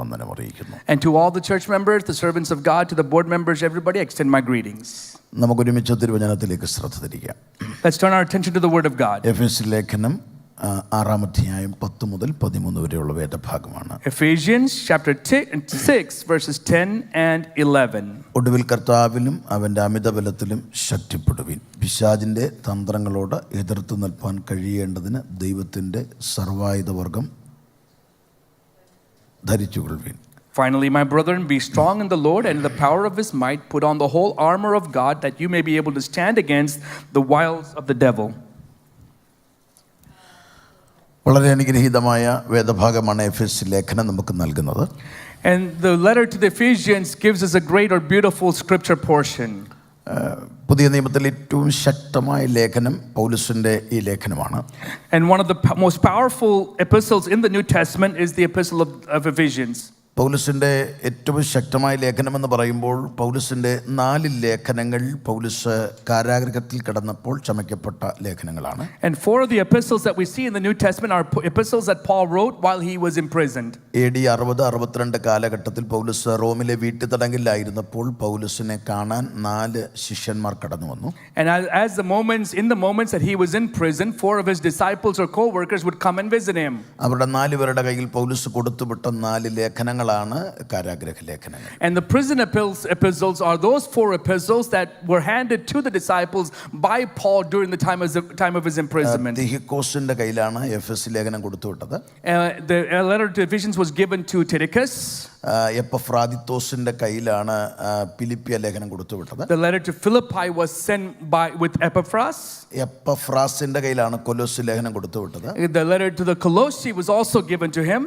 വന്ദനം അറിയിക്കുന്നു. And to all the church members, the servants of God, to the board members, everybody, I extend my greetings. നമുക്ക് ഒരുമിച്ച് തിരുവചനത്തിലേക്ക് ശ്രദ്ധ തിരിക്കാം. Let's turn our attention to the word of God. എഫെസ്യ ലേഖനം 6 അധ്യായം 10 മുതൽ 13 വരെയുള്ള വേദഭാഗമാണ്. Ephesians chapter 6 verses 10 and 11. ഒടുവിൽ കർത്താവിലും അവൻ്റെ അമിതബലത്തിലും ശക്തിപ്പെടുവിൻ. പിശാചിൻ്റെ തന്ത്രങ്ങളോട് എതിർത്ത് നിൽപ്പാൻ കഴിയേണ്ടതിന് ദൈവത്തിൻ്റെ സർവായുധവർഗം ധരിച്ചുകൊള്ളുവിൻ. Finally, my brethren, be strong in the Lord and in the power of his might. Put on the whole armor of God, that you may be able to stand against the wiles of the devil. വളരെ അനുഗ്രഹീതമായ വേദഭാഗമാണ് എഫെസ്യ ലേഖനം നമുക്ക് നൽകുന്നത്. And the letter to the Ephesians gives us a great or beautiful scripture portion. പുതിയ നിയമത്തിൽ ഏറ്റവും ശക്തമായ ലേഖനം പൗലോസിന്റെ ഈ ലേഖനമാണ്. And one of the most powerful epistles in the New Testament is the epistle of Ephesians. പൗലോസിന്റെ ഏറ്റവും ശക്തമായ ലേഖനം എന്ന് പറയുമ്പോൾ പൗലോസിന്റെ 4 ലേഖനങ്ങൾ പൗലോസ് കാരാഗൃഹത്തിൽ കിടന്നപ്പോൾ ചമയ്ക്കപ്പെട്ട ലേഖനങ്ങളാണ്. And 4 of the epistles that we see in the New Testament are epistles that Paul wrote while he was imprisoned. AD 60-62 കാലഘട്ടത്തിൽ പൗലോസ് റോമിലെ വീട്ടുതടങ്കലിലായിരുന്നപ്പോൾ പൗലോസിനെ കാണാൻ 4 ശിഷ്യന്മാർ കടന്നു വന്നു. And in the moments that he was in prison, 4 of his disciples or co-workers would come and visit him. അവരുടെ 4 പേരുടെ കയ്യിൽ പൗലോസ് കൊടുത്തുവിട്ട 4 ലേഖനങ്ങൾ. And the prison epistles are those 4 epistles that were handed to the disciples by Paul during the time of his imprisonment. തിഹിക്കോസിന്റെ കയ്യിലാണ് എഫെസ്യ ലേഖനം കൊടുത്തുവിട്ടത്. The letter to Ephesians was given to Tychicus. എപ്പഫ്രാദിത്തോസിന്റെ കയ്യിലാണ് ഫിലിപ്പിയ ലേഖനം കൊടുത്തുവിട്ടത്. The letter to Philippi was sent with Epaphras. എപ്പഫ്രാസിന്റെ കയ്യിലാണ് കൊലോസ്യ ലേഖനം കൊടുത്തുവിട്ടത്. The letter to the Colossi was also given to him.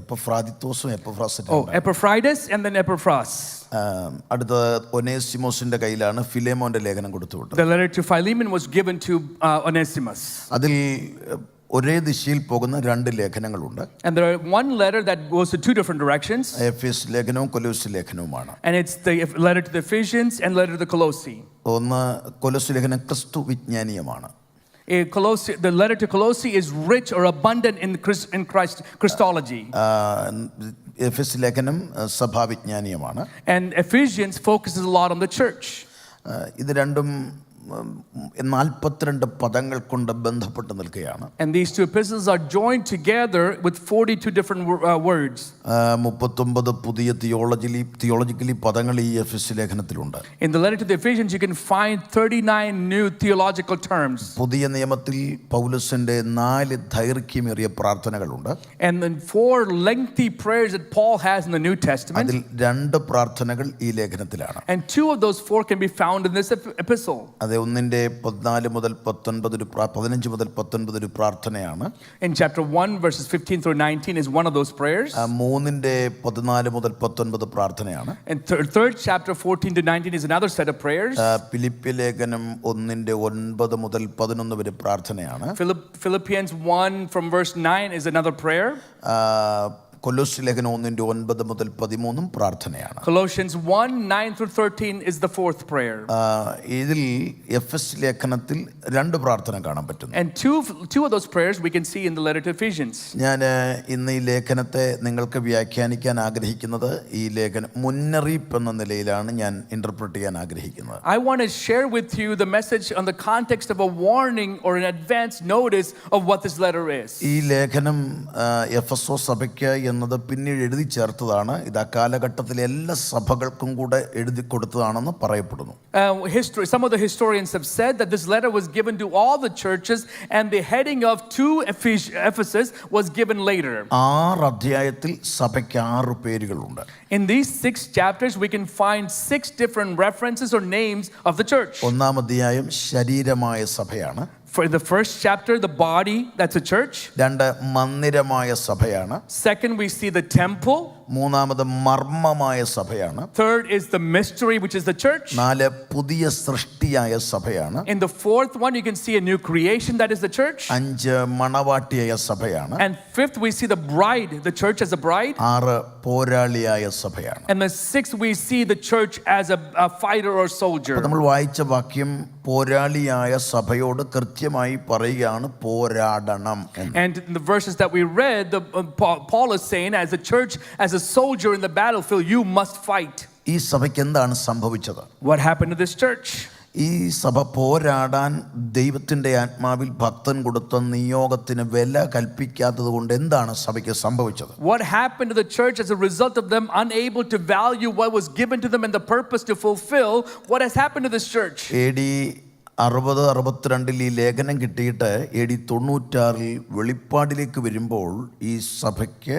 Epaphroditus and then Epaphras. അടുത്ത ഒനേസിമോസിന്റെ കയ്യിലാണ് ഫിലേമോന്റെ ലേഖനം കൊടുത്തുവിട്ടത്. The letter to Philemon was given to Onesimus. അതിൽ ഒരേ ദിശയിൽ പോകുന്ന 2 ലേഖനങ്ങളുണ്ട്. And there are one letter that goes to 2 different directions. എഫെസ് ലേഖനവും കൊലോസ്യ ലേഖനവുമാണ്. And it's the letter to the Ephesians and letter to the Colossi. ഒന്ന് കൊലോസ്യ ലേഖനം ക്രിസ്തു വിജ്ഞാനീയമാണ്. The letter to Colossi is rich or abundant in Christology. എഫെസ്യ ലേഖനം സഭാവിജ്ഞാനീയമാണ്. And Ephesians focuses a lot on the church. ഇത് രണ്ടും 42 പദങ്ങൾ കൊണ്ട് ബന്ധപ്പെട്ട് നിൽക്കുകയാണ്. And these 2 epistles are joined together with 42 different words. 39 പുതിയ തിയോളജിക്കലി പദങ്ങൾ ഈ എഫെസ്യ ലേഖനത്തിലുണ്ട്. In the letter to the Ephesians you can find 39 new theological terms. പുതിയ നിയമത്തിൽ പൗലോസിന്റെ 4 ദൈർഘ്യമേറിയ പ്രാർത്ഥനകളുണ്ട്. And then 4 lengthy prayers that Paul has in the New Testament. അതിൽ 2 പ്രാർത്ഥനകൾ ഈ ലേഖനത്തിലാണ്. And 2 of those 4 can be found in this epistle. അത് 1-14 മുതൽ 15 മുതൽ 19 ഒരു പ്രാർത്ഥനയാണ്. In chapter 1 verses 15 through 19 is one of those prayers. 3-14 മുതൽ 19 പ്രാർത്ഥനയാണ്. And third chapter 14 to 19 is another set of prayers. ഫിലിപ്പിയ ലേഖനം 1-9 മുതൽ 11 വരെ പ്രാർത്ഥനയാണ്. Philippians 1 from verse 9 is another prayer. കൊലോസ്യ ലേഖനം 1-9 മുതൽ 13 പ്രാർത്ഥനയാണ്. Colossians 1:9 through 13 is the 4th prayer. ഇതിൽ എഫെസ്യ ലേഖനത്തിൽ 2 പ്രാർത്ഥന കാണാൻ പറ്റുന്നു. And two of those prayers we can see in the letter to Ephesians. ഞാൻ ഇന്ന് ഈ ലേഖനത്തെ നിങ്ങൾക്ക് വ്യാഖ്യാനിക്കാൻ ആഗ്രഹിക്കുന്നത് ഈ ലേഖനം മുന്നറിയിപ്പ് എന്ന നിലയിലാണ് ഞാൻ ഇന്റർപ്രറ്റ് ചെയ്യാൻ ആഗ്രഹിക്കുന്നത്. I want to share with you the message on the context of a warning or an advance notice of what this letter is. ഈ ലേഖനം എഫെസോ സഭയ്ക്ക് എന്നത് പിന്നീട് എഴുതി ചേർത്തതാണ്. ഇത് ആ കാലഘട്ടത്തിലെ എല്ലാ സഭകൾക്കും കൂടെ എഴുതി കൊടുത്തതാണെന്ന് പറയപ്പെടുന്നു. Some of the historians have said that this letter was given to all the churches and the heading of to Ephesus was given later. 6 അധ്യായത്തിൽ സഭയ്ക്ക് 6 പേരുകളുണ്ട്. In these 6 chapters we can find 6 different references or names of the church. 1-ാം അധ്യായം ശരീരമായ സഭയാണ്. For the first chapter, the body, that's a church. 2 മന്ദിരമായ സഭയാണ്. Second, we see the temple. മൂന്നാമത് മർമ്മമായ സഭയാണ്. Third is the mystery, which is the church. 4 പുതിയ സൃഷ്ടിയായ സഭയാണ്. In the fourth one, you can see a new creation, that is the church. 5 മണവാട്ടിയായ സഭയാണ്. And fifth, we see the bride, the church as a bride. 6 പോരാളിയായ സഭയാണ്. And the sixth, we see the church as a fighter or soldier. നമ്മൾ വായിച്ച വാക്യം പോരാളിയായ സഭയോട് കൃത്യമായി പറയുകയാണ് പോരാടണം എന്ന്. And in the verses that we read, Paul is saying, as a church, as a soldier in the battlefield, you must fight. ഈ സഭയ്ക്ക് എന്താണ് സംഭവിച്ചത്? What happened to this church? ഈ സഭ പോരാടാൻ ദൈവത്തിൻ്റെ ആത്മാവിൽ ഭക്തൻ കൊടുത്ത നിയോഗത്തിന് വില കൽപ്പിക്കാത്തത് കൊണ്ട് എന്താണ് സഭയ്ക്ക് സംഭവിച്ചത്? What happened to the church as a result of them unable to value what was given to them and the purpose to fulfill? What has happened to this church? AD 60-62 ഈ ലേഖനം കിട്ടിയിട്ട് AD 96 വെളിപ്പാടിലേക്ക് വരുമ്പോൾ ഈ സഭയ്ക്ക്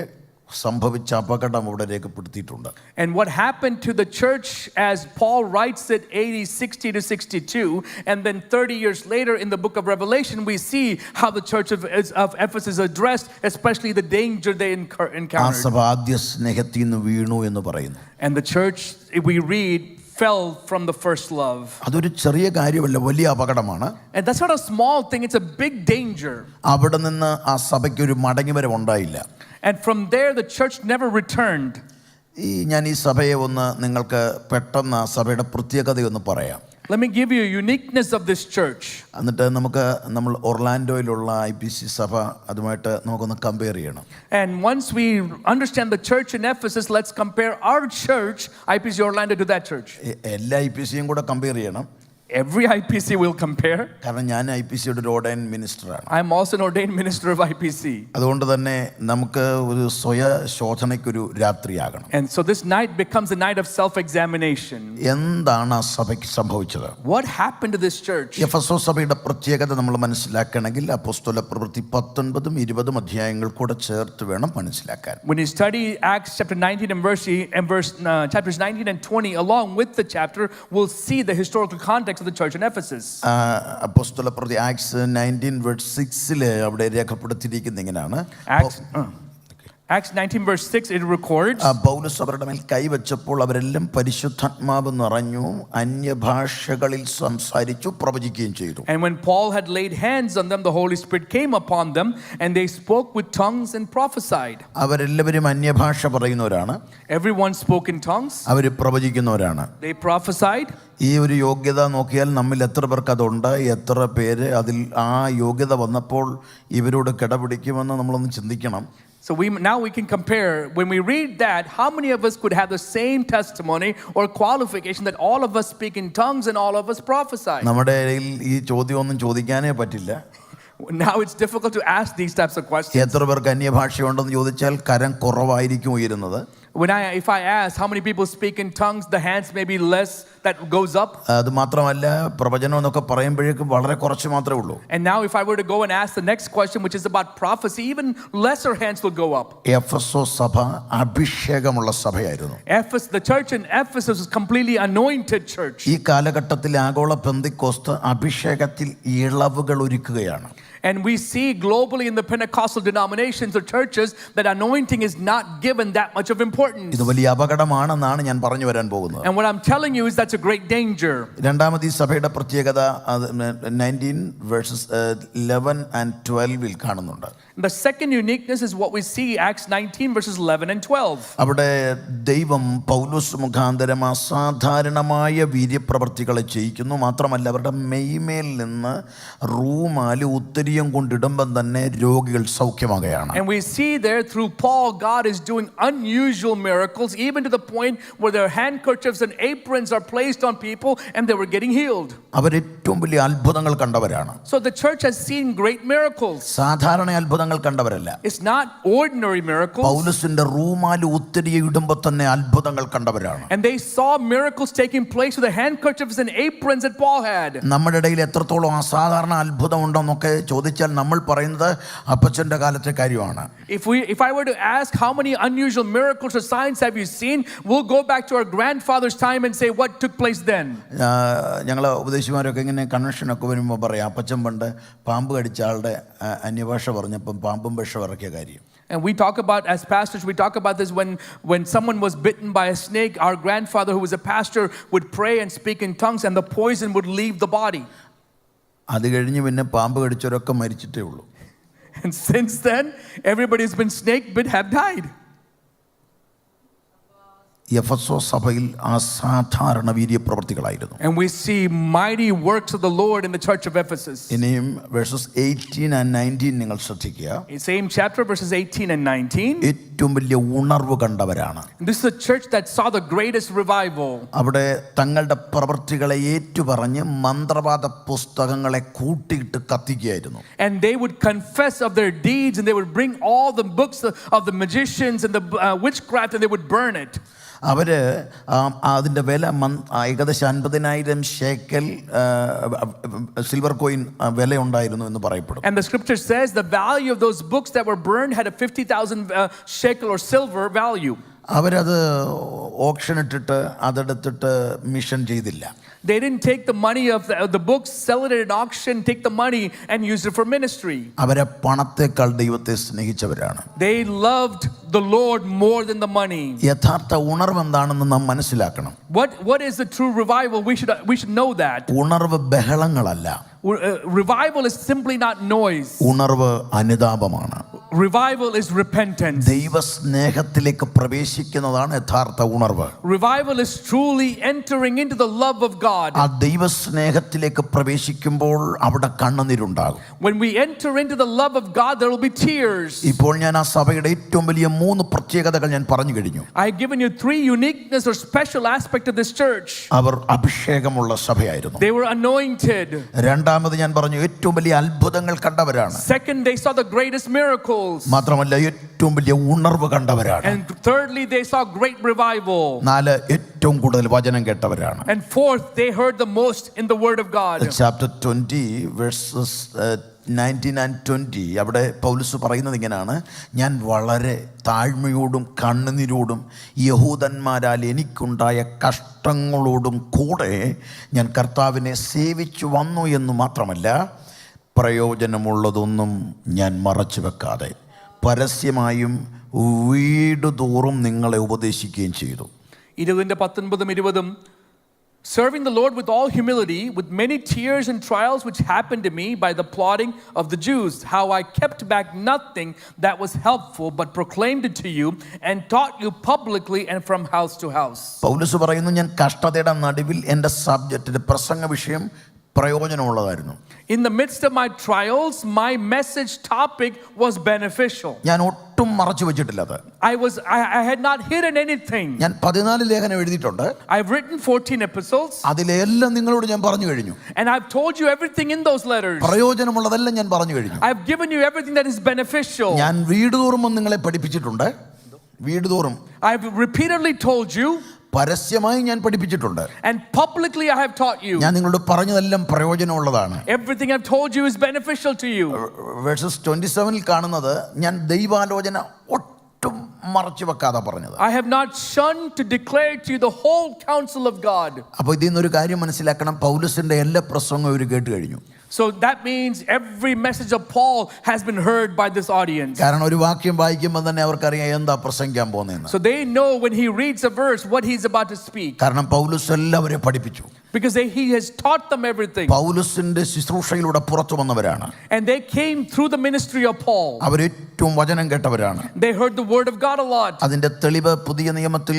സംഭവിച്ച അപകടം അവിടെ രേഖപ്പെടുത്തിയിട്ടുണ്ട്. And what happened to the church, as Paul writes it, AD 60 to 62, and then 30 years later in the book of Revelation, we see how the church of Ephesus addressed, especially the danger they ആ encountered. സഭ ആദ്യ സ്നേഹത്തിൽ നിന്ന് വീണു എന്ന് പറയുന്നു. And the church, we read, fell from the first love. അതൊരു ചെറിയ കാര്യമല്ല, വലിയ അപകടമാണ്. And that's not a small thing, it's a big danger. അവിടെ നിന്ന് ആ സഭയ്ക്ക് ഒരു മടങ്ങിവരവ് ഉണ്ടായില്ല. And from there the church never returned. ഞാൻ ഈ സഭയെ ഒന്ന് നിങ്ങൾക്ക് പെട്ടെന്ന് സഭയുടെ പ്രത്യേകതയൊന്ന് പറയാം. Let me give you a uniqueness of this church. എന്നിട്ട് നമ്മൾ ഒർലാൻഡോയിലുള്ള IPC സഭ അതുമായിട്ട് നമുക്കൊന്ന് കമ്പയർ ചെയ്യണം. And once we understand the church in Ephesus, let's compare our church, IPC Orlando, to that church. എല്ലാ IPCയും കൂടെ കമ്പയർ ചെയ്യണം. Every IPC will compare. കാരണം ഞാൻ IPCയുടെ ഒരു ordained മിനിസ്റ്ററാണ്. I am also an ordained minister of IPC. അതുകൊണ്ട് തന്നെ നമുക്ക് ഒരു സ്വയ ശോധനയ്ക്കൊരു രാത്രിയാകണം. And so this night becomes a night of self-examination. എന്താണ് ആ സഭയ്ക്ക് സംഭവിച്ചത്? What happened to this church? Ephesus സഭയുടെ പ്രത്യേകത നമ്മൾ മനസ്സിലാക്കണമെങ്കിൽ അപ്പോസ്തല പ്രവൃത്തി 19 20 അധ്യായങ്ങൾ കൂടെ ചേർത്ത് വേണം മനസ്സിലാക്കാൻ. When you study Acts chapter 19 and chapters 19 and 20 along with the chapter, we'll see the historical context of the church in Ephesus. അപ്പോസ്തല പ്രവൃത്തി Acts 19:6 അവിടെ രേഖപ്പെടുത്തിയിരിക്കുന്നത് ഇങ്ങനെയാണ്. Acts 19:6 it records, പൗലോസ് അവരുടെ മേൽ കൈവച്ചപ്പോൾ അവരെല്ലാം പരിശുദ്ധാത്മാവ് നിറഞ്ഞു, അന്യഭാഷകളിൽ സംസാരിച്ചു, പ്രവചിക്കുകയും ചെയ്തു. And when Paul had laid hands on them, the Holy Spirit came upon them, and they spoke with tongues and prophesied. അവരെല്ലാവരും അന്യഭാഷ പറയുന്നവരാണ്. Everyone spoke in tongues. Our പ്രവചിക്കുന്നവരാണ്. They prophesied. ഈ ഒരു യോഗ്യത നോക്കിയാൽ നമ്മിൽ എത്ര പേർക്ക് അതുണ്ട്, എത്ര പേര് അതിൽ ആ യോഗ്യത വന്നപ്പോൾ ഇവരോട് കിടപിടിക്കുമെന്ന് നമ്മളൊന്ന് ചിന്തിക്കണം. So now we can compare, when we read that, how many of us could have the same testimony or qualification that all of us speak in tongues and all of us prophesy? നമ്മുടെ ഈ ചോദ്യം ഒന്നും ചോദിക്കാനേ പറ്റില്ല. Now it's difficult to ask these types of questions. എത്ര പേർക്ക് അന്യഭാഷയുണ്ടെന്ന് ചോദിച്ചാൽ കരം കുറവായിരിക്കും ഉയരുന്നത്. If I ask how many people speak in tongues, the hands may be less that goes up. അത് മാത്രമല്ല പ്രവചനം എന്നൊക്കെ പറയുമ്പോഴേക്കും വളരെ കുറച്ച് മാത്രമേ ഉള്ളൂ. And now if I were to go and ask the next question, which is about prophecy, even lesser hands will go up. Ephesus സഭ അഭിഷേകമുള്ള സഭയായിരുന്നു. The church in Ephesus was completely anointed church. ഈ കാലഘട്ടത്തിൽ ആഗോള പെന്തക്കോസ്ത് അഭിഷേകത്തിൽ ഇളവുകൾ ഒരുക്കുകയാണ്. And we see globally in the Pentecostal denominations or churches that anointing is not given that much of importance. ഇത് വലിയ അപകടമാണെന്നാണ് ഞാൻ പറഞ്ഞു വരാൻ പോകുന്നത്. And what I'm telling you is that's a great danger. രണ്ടാമത് ഈ സഭയുടെ പ്രത്യേകത 19:11 and 12 കാണുന്നുണ്ട്. The second uniqueness is what we see Acts 19:11 and 12. അവിടെ ദൈവം പൗലോസ് മുഖാന്തരം അസാധാരണമായ വീര്യപ്രവർത്തികളെ ചെയ്യിക്കുന്നു. മാത്രമല്ല അവരുടെ മെയ്മേൽ നിന്ന് റൂമാല് ഉത്തരീയം കൊണ്ടിടുമ്പം തന്നെ രോഗികൾ സൗഖ്യമാകുകയാണ്. And we see there through Paul, God is doing unusual miracles, even to the point where their handkerchiefs and aprons are placed on people and they were getting healed. അവർ ഏറ്റവും വലിയ അത്ഭുതങ്ങൾ കണ്ടവരാണ്. So the church has seen great miracles. സാധാരണ അത്ഭുതങ്ങൾ കണ്ടവരല്ല. It's not ordinary miracles. പൗലോസിന്റെ റൂമാല് ഉത്തരീയം ഇടുമ്പോൾ തന്നെ അത്ഭുതങ്ങൾ കണ്ടവരാണ്. And they saw miracles taking place with the handkerchiefs and aprons that Paul had. നമ്മുടെ ഇടയിൽ എത്രത്തോളം അസാധാരണ അത്ഭുതം ഉണ്ടെന്നൊക്കെ ചോദിച്ചാൽ നമ്മൾ പറയുന്നത് അപ്പച്ചന്റെ കാലത്തെ കാര്യമാണ്. If I were to ask how many unusual miracles or signs have you seen, we'll go back to our grandfather's time and say what took place then. ഞങ്ങൾ ഉപദേശിമാരൊക്കെ ഇങ്ങനെ കൺവെൻഷനൊക്കെ വരുമ്പോൾ പറയാം, അപ്പച്ചൻ പണ്ട് പാമ്പ് കടിച്ച ആളുടെ അന്യഭാഷ പറഞ്ഞപ്പം പാമ്പും വിഷം ഇറക്കിയ കാര്യം. And we talk about, as pastors, we talk about this when someone was bitten by a snake, our grandfather who was a pastor would pray and speak in tongues and the poison would leave the body. അത് കഴിഞ്ഞ് പിന്നെ പാമ്പ് കടിച്ചവരൊക്കെ മരിച്ചിട്ടേ ഉള്ളൂ. And since then, everybody who's been snake bit have died. Ephesus സഭയിൽ അസാധാരണ വീര്യപ്രവൃത്തികളായിരുന്നു. And we see mighty works of the Lord in the church of Ephesus. ഇനിയും versus 18 and 19 നിങ്ങൾ ശ്രദ്ധിക്കുക. Same chapter, verses 18 and 19. ഏറ്റവും വലിയ ഉണർവ് കണ്ടവരാണ്. This is a church that saw the greatest revival. അവിടെ തങ്ങളുടെ പ്രവൃത്തികളെ ഏറ്റുപറഞ്ഞ് മന്ത്രവാദ പുസ്തകങ്ങളെ കൂട്ടിയിട്ട് കത്തിക്കുകയായിരുന്നു. And they would confess of their deeds and they would bring all the books of the magicians and the witchcraft and they would burn it. അവർ അതിൻ്റെ വില ഏകദേശം 50,000 shekel silver coin വില ഉണ്ടായിരുന്നു എന്ന് പറയപ്പെടും. And the scripture says the value of those books that were burned had a 50,000 shekel or silver value. അവരത് option ഇട്ടിട്ട് അതെടുത്തിട്ട് mission ചെയ്തില്ല. They didn't take the money of the books, sell it at an auction, take the money and use it for ministry. അവരെ പണത്തേക്കാൾ ദൈവത്തെ സ്നേഹിച്ചവരാണ്. They loved the Lord more than the money. യഥാർത്ഥ ഉണർവ് എന്താണെന്ന് നാം മനസ്സിലാക്കണം. What is the true revival? We should know that. ഉണർവ് ബഹളങ്ങളല്ല. Revival is simply not noise. ഉണർവ് അനുതാപമാണ്. Revival is repentance. ദൈവസ്നേഹത്തിലേക്ക് പ്രവേശിക്കുന്നതാണ് യഥാർത്ഥ ഉണർവ്. Revival is truly entering into the love of God. ആ ദൈവസ്നേഹത്തിലേക്ക് പ്രവേശിക്കുമ്പോൾ അവിടെ കണ്ണുനീരുണ്ടാകും. When we enter into the love of God, there will be tears. ഇപ്പോൾ ഞാൻ ആ സഭയുടെ ഏറ്റവും വലിയ 3 പ്രത്യേകതകൾ ഞാൻ പറഞ്ഞു കഴിഞ്ഞു. I have given you 3 uniqueness or special aspect of this church. Our അഭിഷേകമുള്ള സഭയായിരുന്നു. They were anointed. രണ്ടാമത് ഞാൻ പറഞ്ഞു ഏറ്റവും വലിയ അത്ഭുതങ്ങൾ കണ്ടവരാണ്. Second, they saw the greatest miracles. മാത്രമല്ല ഏറ്റവും വലിയ ഉണർവ് കണ്ടവരാണ്. And thirdly, they saw great revival. 4, ഏറ്റവും കൂടുതൽ വചനം കേട്ടവരാണ്. And fourth, they heard the most in the word of God. Chapter 20 verses 19 and 20 അവിടെ പൗലോസ് പറയുന്നത് ഇങ്ങനെയാണ്: ഞാൻ വളരെ താഴ്മയോടും കണ്ണുനീരോടും യഹൂദന്മാരാൽ എനിക്കുണ്ടായ കഷ്ടങ്ങളോടും കൂടെ ഞാൻ കർത്താവിനെ സേവിച്ചു വന്നു എന്ന് മാത്രമല്ല പ്രയോജനമുള്ളതൊന്നും ഞാൻ മറച്ചു വെക്കാതെ പരസ്യമായും വീടുതോറും നിങ്ങളെ ഉപദേശിക്കുകയും ചെയ്തു. 19-20 serving the Lord with all humility, with many tears and trials which happened to me by the plotting of the Jews, how I kept back nothing that was helpful, but proclaimed it to you and taught you publicly and from house to house. പൗലോസ് പറയുന്നു, ഞാൻ കഷ്ടതയുടെ നടുവിൽ എൻ്റെ subject പ്രസംഗ വിഷയം പ്രയോജനമുള്ളതായിരുന്നു. In the midst of my trials, my message topic was beneficial. ഞാൻ ഒട്ടും മറച്ചു വെച്ചിട്ടില്ല. I had not hidden anything. ഞാൻ 14 ലേഖനം എഴുതിയിട്ടുണ്ട്. I've written 14 epistles. അതിലെല്ലാം നിങ്ങളോട് ഞാൻ പറഞ്ഞു കഴിഞ്ഞു. And I've told you everything in those letters. പ്രയോജനമുള്ളതെല്ലാം ഞാൻ പറഞ്ഞു കഴിഞ്ഞു. I've given you everything that is beneficial. ഞാൻ വീടുതോറും നിങ്ങളെ പഠിപ്പിച്ചിട്ടുണ്ട്. വീടുതോറും I've repeatedly told you. പരസ്യമായി ഞാൻ പഠിപ്പിച്ചിട്ടുണ്ട്. And publicly I have taught you. ഞാൻ നിങ്ങളോട് പറഞ്ഞതെല്ലാം പ്രയോജനമുള്ളതാണ്. Everything I've told you is beneficial to you. Verses 27 കാണുന്നത് ഞാൻ ദൈവാലോചന ഒട്ടും മറച്ചു വെക്കാതെ പറഞ്ഞത്. I have not shunned to declare to you the whole counsel of God. അപ്പോൾ ഇതിൽ നിന്നൊരു കാര്യം മനസ്സിലാക്കണം, പൗലോസിന്റെ എല്ലാ പ്രസംഗവും അവർ കേട്ട് കഴിഞ്ഞു. So that means every message of Paul has been heard by this audience. കാരണം ഒരു വാക്യം വായിക്കുമ്പോൾ തന്നെ അവർക്കറിയാം എന്താ പ്രസംഗിക്കാൻ പോകുന്നതെന്ന്. So they know when he reads a verse what he's about to speak. കാരണം പൗലോസ് എല്ലാവരെയും പഠിപ്പിച്ചു. Because he has taught them everything. പൗലോസിന്റെ ശുശ്രൂഷയിലൂടെ പുറത്തു വന്നവരാണ്. And they came through the ministry of Paul. അവർ ഏറ്റവും വചനം കേട്ടവരാണ്. They heard the word of God a lot. അതിന്റെ തെളിവ് പുതിയ നിയമത്തിൽ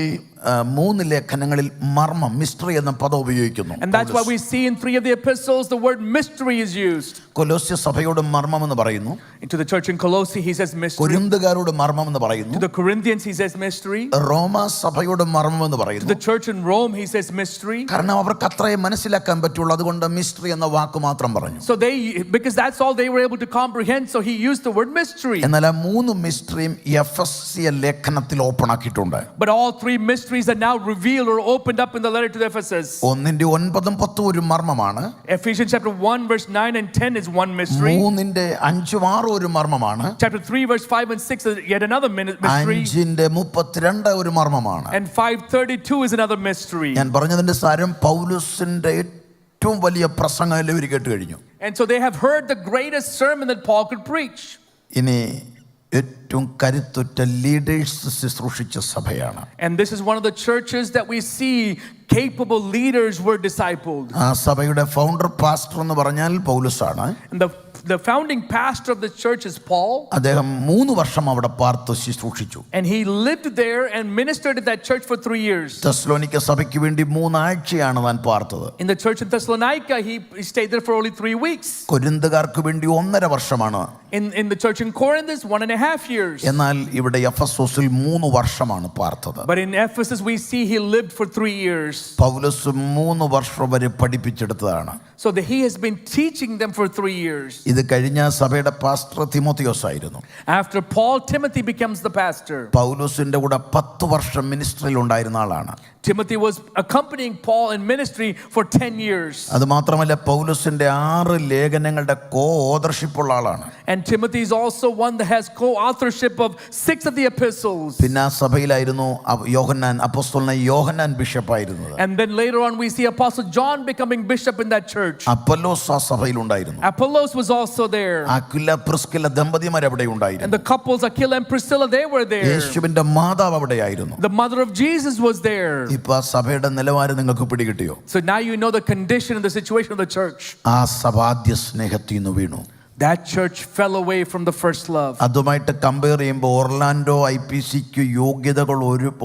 3 ലേഖനങ്ങളിൽ മർമ്മം, മിസ്റ്ററി എന്ന പദം ഉപയോഗിക്കുന്നു. And that's why we see in 3 of the epistles the word mystery is used. കൊലോസ്യ സഭയോട് മർമ്മം എന്ന് പറയുന്നു. To the church in Colossae he says mystery. കൊരിന്തുകാരോട് മർമ്മം എന്ന് പറയുന്നു. To the Corinthians he says mystery. റോമ സഭയോട് മർമ്മം എന്ന് പറയുന്നു. To the church in Rome he says mystery. കാരണം അവർക്ക് അത്രേ മനസ്സിലാക്കാൻ പറ്റുള്ളൂ, അതുകൊണ്ട് മിസ്റ്ററി എന്ന വാക്ക് മാത്രം പറഞ്ഞു. So because that's all they were able to comprehend, so he used the word mystery. എന്നാൽ ആ 3 മിസ്റ്ററിയും എഫെസ്യ ലേഖനത്തിൽ ഓപ്പൺ ആക്കിയിട്ടുണ്ട്. But all 3 mysteries are now revealed or opened up in the letter to the Ephesus. 1:9-10 ഒരു മർമ്മമാണ്. Ephesians chapter 1 verse 9 and 10 is one mystery. 3:5-6 ഒരു മർമ്മമാണ്. Chapter 3 verse 5 and 6 is yet another mystery. 5:32 ഒരു മർമ്മമാണ്. And 5:32 is another mystery. ഞാൻ പറഞ്ഞതിന്റെ സാരം പൗലോസിന്റെ ഏറ്റവും വലിയ പ്രസംഗം എല്ലാവരും കേട്ട് കഴിഞ്ഞു. And so they have heard the greatest sermon that Paul could preach. ഇനി ഏറ്റവും കരുത്തുറ്റ ലീഡേഴ്സ് ശുശ്രൂഷിച്ച സഭയാണ്. And this is one of the churches that we see capable leaders were discipled. ആ സഭയുടെ ഫൗണ്ടർ പാസ്റ്റർ എന്ന് പറഞ്ഞാൽ പൗലോസാണ്. And the founding pastor of the church is Paul. അദ്ദേഹം 3 വർഷം അവിടെ പാർത്ത് ശുശ്രൂഷിച്ചു. And he lived there and ministered at that church for 3 years. തെസ്സലോനിക്ക സഭയ്ക്ക് വേണ്ടി 3 ആഴ്ചയാണ് താൻ പാർത്തത്. In the church in Thessalonica, he stayed there for only 3 weeks. കൊരിന്തുകാർക്ക് വേണ്ടി 1.5 വർഷമാണ്. In the church in Corinth is 1.5 years. എന്നാൽ ഇവിടെ എഫെസോസിൽ 3 വർഷമാണ് പാർത്തത്. But in Ephesus we see he lived for 3 years. പൗലോസ് 3 വർഷം വരെ പഠിപ്പിച്ചെടുത്തതാണ്. So that he has been teaching them for 3 years. ഇത് കഴിഞ്ഞ സഭയുടെ പാസ്റ്റർ തിമോത്തിയോസ് ആയിരുന്നു. After Paul, Timothy becomes the pastor. പൗലോസിന്റെ കൂടെ 10 വർഷം മിനിസ്ട്രിയിൽ ഉണ്ടായിരുന്ന ആളാണ്. Timothy was accompanying Paul in ministry for 10 years. അത് മാത്രമല്ല പൗലോസിന്റെ 6 ലേഖനങ്ങളുടെ കോ-ഓതർഷിപ്പ് ഉള്ള ആളാണ്. And Timothy is also one that has co-authorship of 6 of the epistles. പിന്നെ ആ സഭയിലായിരുന്നു യോഹന്നാൻ അപ്പോസ്തലനായ യോഹന്നാൻ ബിഷപ്പായിരുന്നത്. And then later on we see Apostle John becoming bishop in that church. Apollos ആ സഭയിൽ ഉണ്ടായിരുന്നു. Apollos was also there. Aquila Priscilla ദമ്പതിമാർ അവിടെ And ഉണ്ടായിരുന്നു. the couples Aquila and Priscilla, they were there. യേശുവിന്റെ മാതാവ് അവിടെയായിരുന്നു. The mother of Jesus was there. ഇപ്പൊ ആ സഭയുടെ നിലവാരം നിങ്ങൾക്ക് പിടികിട്ടിയോ? So now you know the condition and the situation of the church. ആ സഭ ആദ്യ സ്നേഹത്തിൽ നിന്ന് വീണു. That church fell away from the first love. അതുമായിട്ട് കമ്പയർ ചെയ്യുമ്പോൾ ഒർലാൻഡോ IPCക്ക് യോഗ്യതകൾ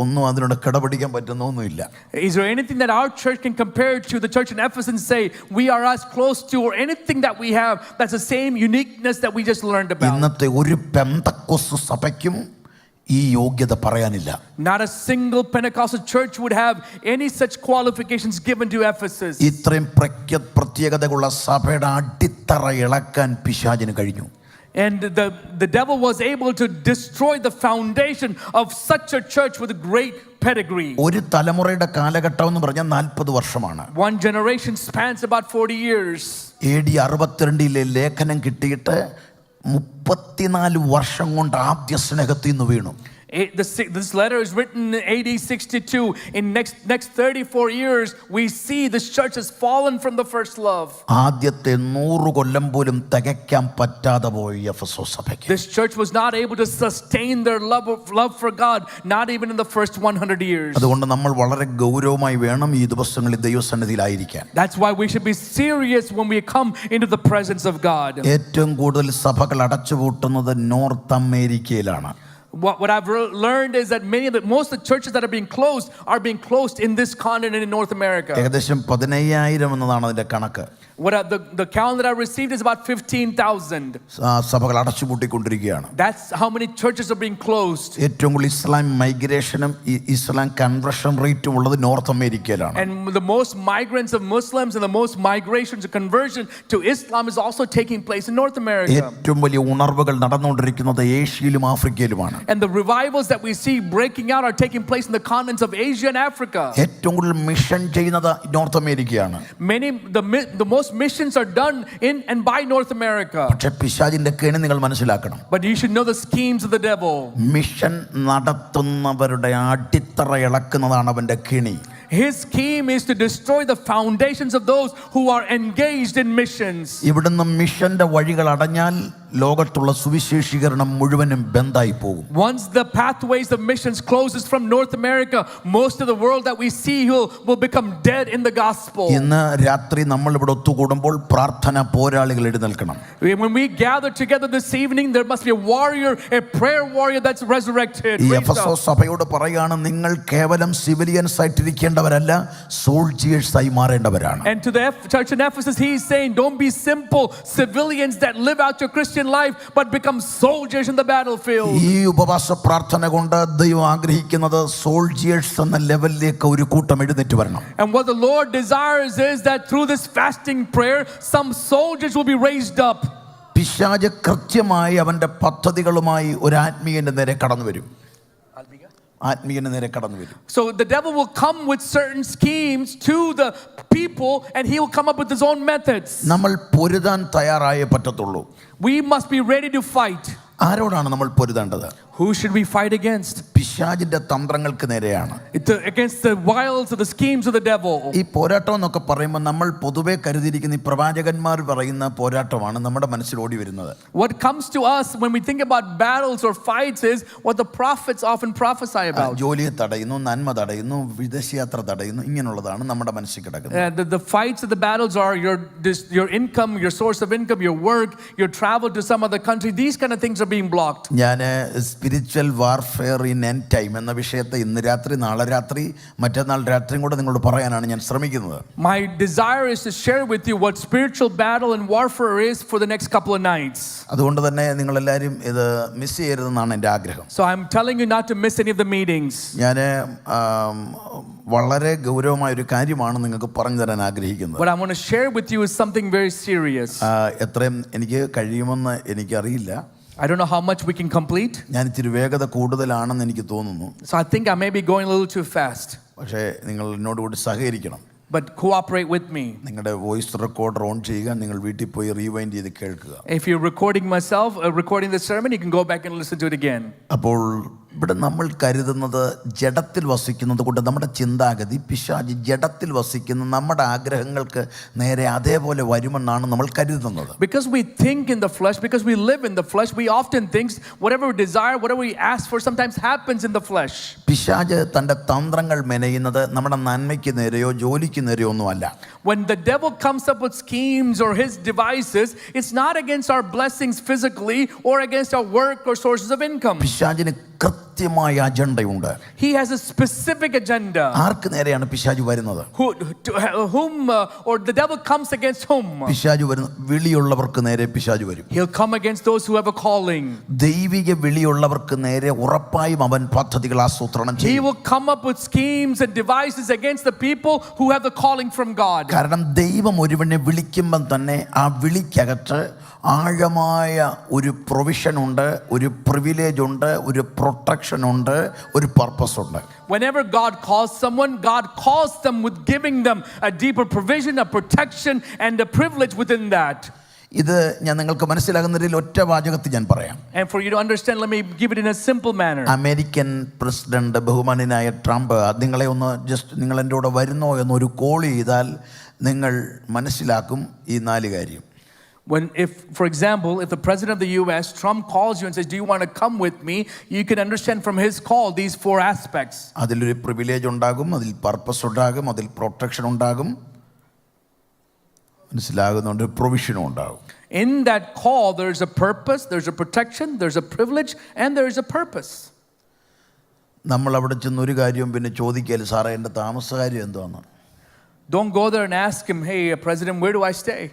ഒന്നും അതിനോട് കിടപിടിക്കാൻ പറ്റുന്നൊന്നുമില്ല. Is there anything that our church can compare to the church in Ephesus and say we are as close to, or anything that we have that's the same uniqueness that we just learned about? ഇന്നത്തെ ഒരു പെന്തക്കോസ്ത് സഭയ്ക്കും ഈ യോഗ്യത പറയാനില്ല. Not a single Pentecostal church would have any such qualifications given to Ephesus. ഇത്രയും പ്രത്യേകതയുള്ള സഭയുടെ അടിത്തറ ഇളക്കാൻ പിശാചിന് കഴിഞ്ഞു. And the devil was able to destroy the foundation of such a church with a great pedigree. ഒരു തലമുറയുടെ കാലഘട്ടം എന്ന് പറഞ്ഞാൽ 40 വർഷമാണ്. One generation spans about 40 years. AD 62 ലേഖനം കിട്ടിയിട്ട് 34 വർഷം കൊണ്ട് ആദ്യ സ്നേഹത്തിൽ നിന്ന് വീണു. This letter is written in AD 62. In next 34 years, we see this church has fallen from the first love. ആദ്യത്തെ 100 കൊല്ലം പോലും തികയ്ക്കാൻ പറ്റാതെ പോയി എഫെസോസ് സഭയ്ക്ക്. This church was not able to sustain their love for God, not even in the first 100 years. അതുകൊണ്ട് നമ്മൾ വളരെ ഗൗരവമായി വേണം ഈ ദിവസങ്ങളിൽ ദൈവസന്നിധിയിലായിരിക്കാൻ. That's why we should be serious when we come into the presence of God. ഏറ്റവും കൂടുതൽ സഭകൾ അടച്ചുപൂട്ടുന്നത് നോർത്ത് അമേരിക്കയിലാണ്. What I've learned is that most of the churches that are being closed in this continent in North America. ഏകദേശം 15,000 എന്നതാണ് അതിന്റെ കണക്ക്. The count that I received is about 15,000. സഭകൾ അടച്ചുപൂട്ടിക്കൊണ്ടിരിക്കുകയാണ്. That's how many churches are being closed. ഏറ്റവും കൂടുതൽ ഇസ്ലാം മൈഗ്രേഷനും ഇസ്ലാം conversion റേറ്റും ഉള്ളത് north അമേരിക്കയിലാണ്. And the most migrants of Muslims and the most migrations of conversion to Islam is also taking place in North America. ഏറ്റവും വലിയ ഉണർവുകൾ നടന്നുകൊണ്ടിരിക്കുന്നത് ഏഷ്യയിലും ആഫ്രിക്കയിലുമാണ്. And the revivals that we see breaking out are taking place in the continents of Asia and Africa. ഏറ്റവും കൂടുതൽ mission ചെയ്യുന്നത് north അമേരിക്കയാണ്. The most missions are done in and by North America. പക്ഷേ പിശാചിന്റെ കെണി നിങ്ങൾ മനസ്സിലാക്കണം. But you should know the schemes of the devil. Mission നടത്തുന്നവരുടെ അടിത്തറ ഇളക്കുന്നതാണ് അവന്റെ കെണി. His scheme is to destroy the foundations of those who are engaged in missions. ഇവിടുന്ന് മിഷന്റെ വഴികൾ അടഞ്ഞാൽ ലോകത്തുള്ള സുവിശേഷീകരണം മുഴുവനും ബന്ധായി പോകും. Once the pathways of missions closes from North America, most of the world that we see will become dead in the gospel. ഇന്ന് രാത്രി നമ്മൾ ഇവിടെ ഒത്തുകൂടുമ്പോൾ പ്രാർത്ഥന പോരാളികൾ എഴുന്നേൽക്കണം. When we gather together this evening, there must be a warrior, a prayer warrior that's resurrected. ഈ എഫെസോസ് സഭയോട് പറയുകയാണ്, നിങ്ങൾ കേവലം സിവിലിയൻസ് ആയിട്ടിരിക്കേണ്ടവരല്ല, സോൾജിയേഴ്സ് ആയി മാറേണ്ടവരാണ്. And to the church in Ephesus, he is saying, don't be simple civilians that live out your Christian life, but become soldiers in the battlefield. ഈ ഉപവാസ പ്രാർത്ഥന കൊണ്ട് ദൈവം ആഗ്രഹിക്കുന്നത് സോൾജിയേഴ്സ് എന്ന ലെവലിലേക്ക് ഒരു കൂട്ടം എഴുന്നേറ്റ് വരണം. And what the Lord desires is that through this fasting prayer, some soldiers will be raised up. പിശാച് കൃത്യമായി അവന്റെ പദ്ധതികളുമായി ഒരു ആത്മീയന്റെ നേരെ കടന്നു വരും. So the devil will come with certain schemes to the people, and he will come up with his own methods. നമ്മൾ പൊരുതാൻ തയ്യാറായേ പറ്റത്തുള്ളൂ. We must be ready to fight. ആരോടാണ് നമ്മൾ പൊരുതേണ്ടത്? Who should we fight against? പിശാചിന്റെ തന്ത്രങ്ങൾക്ക് നേരെയാണ്. It's against the wiles of the schemes of the devil. ഈ പോരാട്ടം എന്നൊക്കെ പറയുമ്പോൾ നമ്മൾ പൊതുവെ കരുതിയിരിക്കുന്ന ഈ പ്രവാചകന്മാർ പറയുന്ന പോരാട്ടമാണ് നമ്മുടെ മനസ്സിൽ ഓടി വരുന്നത്. What comes to us when we think about battles or fights is what the prophets often prophesy about. ജോലിയെ തടയുന്നു, നന്മ തടയുന്നു, വിദേശയാത്ര തടയുന്നു, ഇങ്ങനെയുള്ളതാണ് നമ്മുടെ മനസ്സിൽ കിടക്കുന്നത്. The fights of the battles are your income, your source of income, your work, your travel to some other country. These kind of things are being blocked. ഞാൻ spiritual warfare in end time എന്ന വിഷയത്തെ ഇന്ന് രാത്രി, നാളെ രാത്രി, മറ്റന്നാൾ രാത്രിയും കൂടെ നിങ്ങളോട് പറയാനാണ് ഞാൻ ശ്രമിക്കുന്നത്. My desire is to share with you what spiritual battle and warfare is for the next couple of nights. അതുകൊണ്ട് തന്നെ നിങ്ങളെല്ലാവരും ഇത് മിസ് ചെയ്യരുതെന്നാണ് എൻ്റെ ആഗ്രഹം. So I'm telling you not to miss any of the meetings. ഞാൻ വളരെ ഗൗരവമായ ഒരു കാര്യമാണ് നിങ്ങൾക്ക് പറഞ്ഞു തരാൻ ആഗ്രഹിക്കുന്നത്. What I want to share with you is something very serious. എത്രയും എനിക്ക് കഴിയുമെന്ന് എനിക്കറിയില്ല. I don't know how much we can complete. ഞാൻ ഇത്തിരി വേഗത കൂടുതലാണെന്ന് എനിക്ക് തോന്നുന്നു. So I think I may be going a little too fast. പക്ഷേ നിങ്ങൾ എന്നോട് കൂടി സഹകരിക്കണം. But cooperate with me. നിങ്ങളുടെ വോയിസ് റെക്കോർഡർ ഓൺ ചെയ്യുക, നിങ്ങൾ വീട്ടിൽ പോയി റീവൈൻഡ് ചെയ്ത് കേൾക്കുക. If you're recording recording the sermon, you can go back and listen to it again. അപ്പോൾ ഇവിടെ നമ്മൾ കരുതുന്നത് ജഡത്തിൽ വസിക്കുന്നത് കൊണ്ട് നമ്മുടെ ചിന്താഗതി പിശാച് ജഡത്തിൽ വസിക്കുന്ന നമ്മുടെ ആഗ്രഹങ്ങൾക്ക് നേരെ അതേപോലെ വരുമെന്നാണ് നമ്മൾ കരുതുന്നത്. Because we think in the flesh, because we live in the flesh, we often think whatever we desire, whatever we ask for sometimes happens in the flesh. പിശാച് തൻ്റെ തന്ത്രങ്ങൾ മെനയുന്നത് നമ്മുടെ നന്മയ്ക്ക് നേരെയോ ജോലിക്ക് നേരെയോ ഒന്നുമല്ല. When the devil comes up with schemes or his devices, it's not against our blessings physically or against our work or sources of income. പിശാചിന് കൃത്യമായ അജണ്ടയുണ്ട്. He has a specific agenda. ആർക്ക് നേരെയാണ് പിശാച് വരുന്നത്? Or the devil comes against whom? പിശാച് വരുന്ന വിളിയുള്ളവർക്ക് നേരെ പിശാച് വരും. He'll come against those who have a calling. ദൈവിക വിളിയുള്ളവർക്ക് നേരെ ഉറപ്പായും അവൻ പദ്ധതികൾ ആസൂത്രണം He ചെയ്യും. will come up with schemes and devices against the people who have the calling from God. കാരണം ദൈവം ഒരുവനെ വിളിക്കുമ്പം തന്നെ ആ വിളിക്കകത്ത് ആഴമായ ഒരു പ്രൊവിഷൻ ഉണ്ട്, ഒരു പ്രിവിലേജ് ഉണ്ട്, ഒരു പ്രൊട്ടക്ഷൻ ഉണ്ട്, ഒരു പർപ്പസ് ഉണ്ട്. Whenever God calls someone, God calls them with giving them a deeper provision, a protection, and a privilege within that. ഇത് ഞാൻ നിങ്ങൾക്ക് മനസ്സിലാകുന്ന രീതിയിൽ ഒറ്റ വാചകത്തിൽ ഞാൻ പറയാം. And for you to understand, let me give it in a simple manner. American president ബഹുമാന്യനായ ട്രംപ് നിങ്ങളെ ഒന്ന് ജസ്റ്റ് നിങ്ങൾ എൻ്റെ കൂടെ വരുന്നോ എന്നൊരു കോൾ ചെയ്താൽ നിങ്ങൾ മനസ്സിലാക്കും ഈ 4 കാര്യം. For example, if the president of the US, Trump, calls you and says, do you want to come with me? You can understand from his call these 4 aspects. അതിലൊരു പ്രിവിലേജ് ഉണ്ടാകും, അതിൽ പർപ്പസ് ഉണ്ടാകും, അതിൽ പ്രൊട്ടക്ഷൻ ഉണ്ടാകും, മനസ്സിലാകുന്നുണ്ട്, പ്രൊവിഷനും ഉണ്ടാകും. In that call, there's a purpose, there's a protection, there's a privilege, and there's a purpose. നമ്മൾ അവിടെ ചെന്ന് ഒരു കാര്യവും പിന്നെ ചോദിക്കല്, സാറേ എൻ്റെ താമസകാര്യം എന്തുവാന്ന്. Don't go there and ask him, hey, President, where do I stay?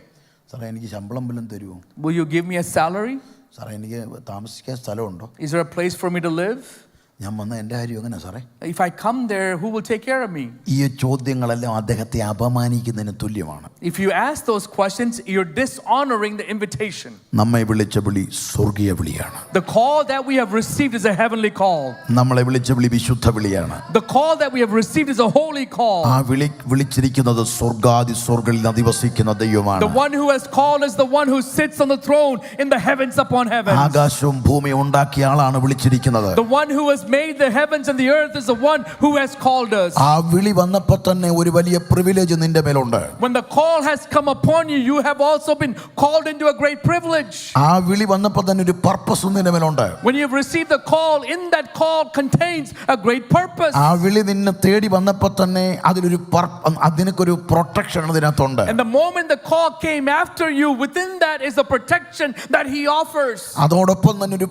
സാറേ എനിക്ക് ശമ്പളം വല്ലതും തരുമോ? Will you give me a salary? സാറേ എനിക്ക് താമസിക്കാൻ സ്ഥലമുണ്ടോ? Is there a place for me to live? ഞാൻ വന്ന എൻ്റെ കാര്യം എങ്ങനെ സാറേ? If I come there, who will take care of me? ഈ ചോദ്യങ്ങളെല്ലാം അദ്ദേഹത്തെ അപമാനിക്കുന്നതിന് തുല്യമാണ്. If you ask those questions, you're dishonoring the invitation. നമ്മെ വിളിച്ച വിളി സ്വർഗീയ വിളിയാണ്. The call that we have received is a heavenly call. നമ്മളെ വിളിച്ച വിളി വിശുദ്ധ വിളിയാണ്. The call that we have received is a holy call. ആ വിളിച്ചിരിക്കുന്നത് സ്വർഗാദി സ്വർഗ്ഗങ്ങളിൽ അധിവസിക്കുന്ന ദൈവമാണ്. The one who has called is the one who sits on the throne in the heavens upon heavens. ആകാശവും ഭൂമിയും ഉണ്ടാക്കിയ ആളാണ് വിളിച്ചിരിക്കുന്നത്. The one who has made the heavens and the earth is the one who has called us. ആ വിളി വന്നപ്പോൾ തന്നെ ഒരു വലിയ പ്രിവിലേജ് നിന്റെ മേലുണ്ട്. When the call has come upon you, you have also been called into a great privilege. ആ വിളി വന്നപ്പോൾ തന്നെ ഒരു പർപ്പസ് നിന്റെ മേലുണ്ട്. When you have received the call, in that call contains a great purpose. ആ വിളി നിന്നെ തേടി വന്നപ്പോൾ തന്നെ അതിനൊരു പ്രൊട്ടക്ഷൻ അതിനകത്തുണ്ട്. And the moment the call came after you, within that is the protection that he offers. അതോടൊപ്പം തന്നെ ഒരു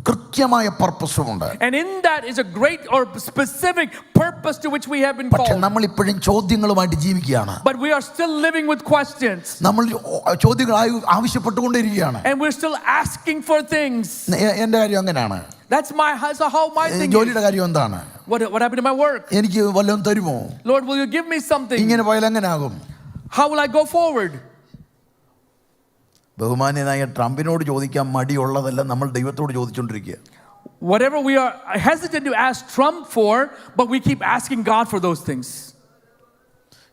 കൃത്യമായ പർപ്പസുമുണ്ട്. And in that is a great or specific purpose to which we have been പക്ഷേ called. നമ്മൾ ഇപ്പോഴും ചോദ്യങ്ങളുമായിട്ട് ജീവിക്കുകയാണ്. But we are still living with questions. നമ്മൾ ചോദ്യങ്ങൾ ആവശ്യപ്പെട്ടുകൊണ്ടിരിക്കുകയാണ്. And we're still asking for things. എൻ്റെ കാര്യം അങ്ങനെയാണ്. That's how my thing ജോലിയുടെ കാര്യം എന്താണ്? What happened to my work? എനിക്ക് വല്ലതും തരുമോ? Lord, will you give me something? ഇങ്ങനെ പോയാൽ എങ്ങനെയാകും? How will I go forward? ബഹുമാന്യനായ ട്രംപിനോട് ചോദിക്കാൻ മടിയുള്ളതെല്ലാം നമ്മൾ ദൈവത്തോട് ചോദിച്ചുകൊണ്ടിരിക്കുക. Whatever we are hesitant to ask Trump for, but we keep asking God for those things.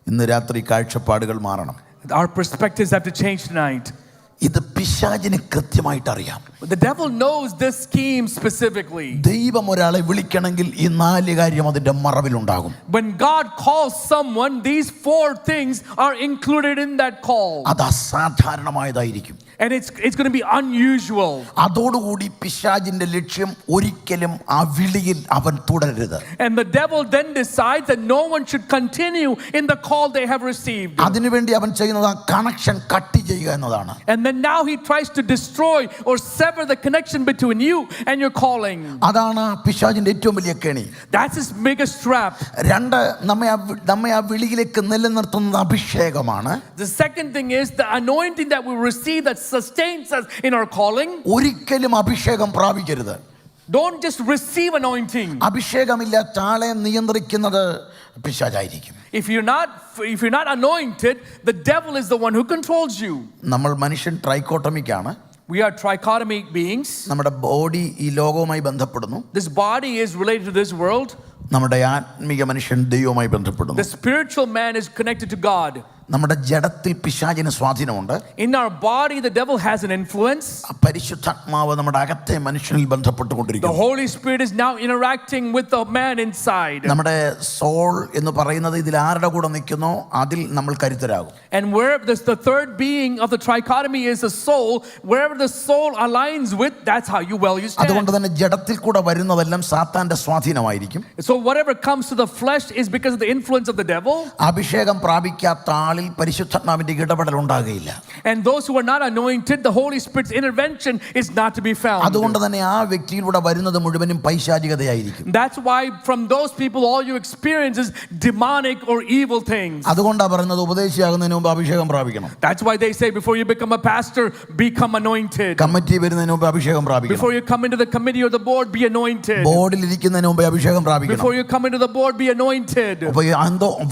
ഇന്ന് രാത്രി കാഴ്ചപ്പാടുകൾ മാറണം. Our perspectives have to change tonight. ഇത് പിശാചിന് കൃത്യമായിട്ട് അറിയാം. The devil knows this scheme specifically. ദൈവം ഒരാളെ വിളിക്കണമെങ്കിൽ ഈ 4 കാര്യം അതിന്റെ മറവിലുണ്ടാകും. When God calls someone, these 4 things are included in that call. അത് അസാധാരണമായതായിരിക്കും. And it's going to be unusual. അതോടുകൂടി പിശാചിന്റെ ലക്ഷ്യം ഒരിക്കലും ആ വിളിയിൽ അവൻ തുടരരുത്. And the devil then decides that no one should continue in the call they have received. അതിനുവേണ്ടി അവൻ ചെയ്യുന്നത് ആ കണക്ഷൻ കട്ട് ചെയ്യുക എന്നതാണ്. And then now he tries to destroy or sever the connection between you and your calling. അതാണ് പിശാചിന്റെ ഏറ്റവും വലിയ കെണി. That's his biggest trap. 2, നമ്മെ ആ വിളിയിലേക്ക് നിലനിർത്തുന്നത് അഭിഷേകമാണ്. The second thing is the anointing that we receive that sustains us in our calling. ഒരിക്കലും അഭിഷേകം പ്രാപിക്കരുത്. Don't just receive anointing. അഭിഷേകമില്ലാത്ത ആളെ നിയന്ത്രിക്കുന്നത് പിശാചായിരിക്കും. If you're not anointed, the devil is the one who controls you. നമ്മൾ മനുഷ്യൻ ട്രൈക്കോട്ടമിക്കാണ്. We are trichotomy beings. നമ്മുടെ body ഈ ലോകവുമായി ബന്ധപ്പെടുന്നു. This body is related to this world. നമ്മുടെ ആത്മീക മനുഷ്യൻ ദൈവവുമായി ബന്ധപ്പെടുന്നു. The spiritual man is connected to God. നമ്മുടെ ജഡത്തിൽ പിശാചിന് സ്വാധീനമുണ്ട്. In our body, the devil has an influence. പരിശുദ്ധാത്മാവ് നമ്മുടെ അകത്തെ മനുഷ്യനിൽ ബന്ധപ്പെട്ടുകൊണ്ടിരിക്കുന്നു. The Holy Spirit is now interacting with the man inside. നമ്മുടെ സോൾ എന്ന് പറയുന്നത് ഇതിൽ ആരുടെ കൂടെ നിൽക്കുന്നോ അതിൽ നമ്മൾ കരുത്തരാകും. And where the third being of the trichotomy is the soul, wherever the soul aligns with, that's how you stand. അതുകൊണ്ട് തന്നെ ജഡത്തിൽ കൂടെ വരുന്നതെല്ലാം സാത്താന്റെ സ്വാധീനമായിരിക്കും. So whatever comes to the flesh is because of the influence of the devil. അഭിഷേകം പ്രാപിക്കാത്ത പരിശുദ്ധാത്മാവിന്റെ ഇടപെടൽ ഉണ്ടാകുകയില്ല. And those who are not anointed, the Holy Spirit's intervention is not to be found. അതുകൊണ്ട് തന്നെ ആ വ്യക്തിയിലൂടെ വരുന്നത് മുഴുവനും പൈശാചികതയായിരിക്കും. That's why from those people all you experience is demonic or evil things. അതുകൊണ്ടാണ് പറയുന്നത് ഉപദേശിയാകുന്നതിന് മുമ്പ് അഭിഷേകം പ്രാപിക്കണം. That's why they say before you become a pastor, become anointed. Committee വരുന്നതിന് മുമ്പ് അഭിഷേകം പ്രാപിക്കണം. Before you come into the committee or the board, be anointed. ബോർഡിൽ ഇരിക്കുന്നതിന് മുമ്പ് അഭിഷേകം പ്രാപിക്കണം. Before you come into the board, be anointed.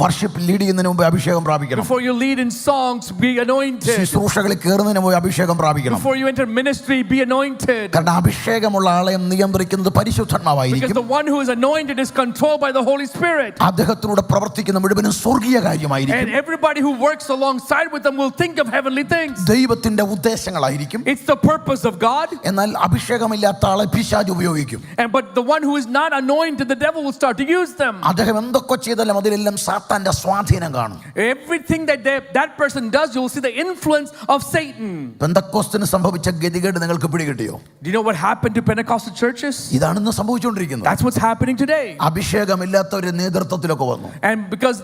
Worship lead ചെയ്യുന്നതിന് മുമ്പ് അഭിഷേകം പ്രാപിക്കണം. Before you lead in songs, be anointed. ശുശ്രൂഷകളിൽ കയറുന്നതിന് മുമ്പ് അഭിഷേകം പ്രാപിക്കണം. Before you enter ministry, be anointed. കാരണം അഭിഷേകമുള്ള ആളെ നിയന്ത്രിക്കുന്നത് പരിശുദ്ധാത്മാവായിരിക്കും. Because the one who is anointed is controlled by the Holy Spirit. അദ്ദേഹത്തിലൂടെ പ്രവർത്തിക്കുന്ന മുഴുവനും സ്വർഗീയ കാര്യമായിരിക്കും. And everybody who works alongside with them will think of heavenly things. ദൈവത്തിന്റെ ഉദ്ദേശങ്ങളായിരിക്കും. It's the purpose of God. എന്നാൽ അഭിഷേകമില്ലാത്ത ആളെ പിശാച് ഉപയോഗിക്കും. But the one who is not anointed, the devil will start to use them. അദ്ദേഹം എന്തൊക്കെ ചെയ്താലും അതിലെല്ലാം സാത്താന്റെ സ്വാധീനം കാണും. Everything that person does, you will see the influence of Satan. പെന്തക്കോസ്തിന് സംഭവിച്ച ഗതികേട് നിങ്ങൾക്ക് പിടികിട്ടിയോ? Do you know what happened to Pentecostal churches? ഇതാണ് ഇന്ന് സംഭവിച്ചുകൊണ്ടിരിക്കുന്നത്. That's what's happening today. അഭിഷേകമില്ലാത്തവർ നേതൃത്വത്തിലൊക്കെ വന്നു. And because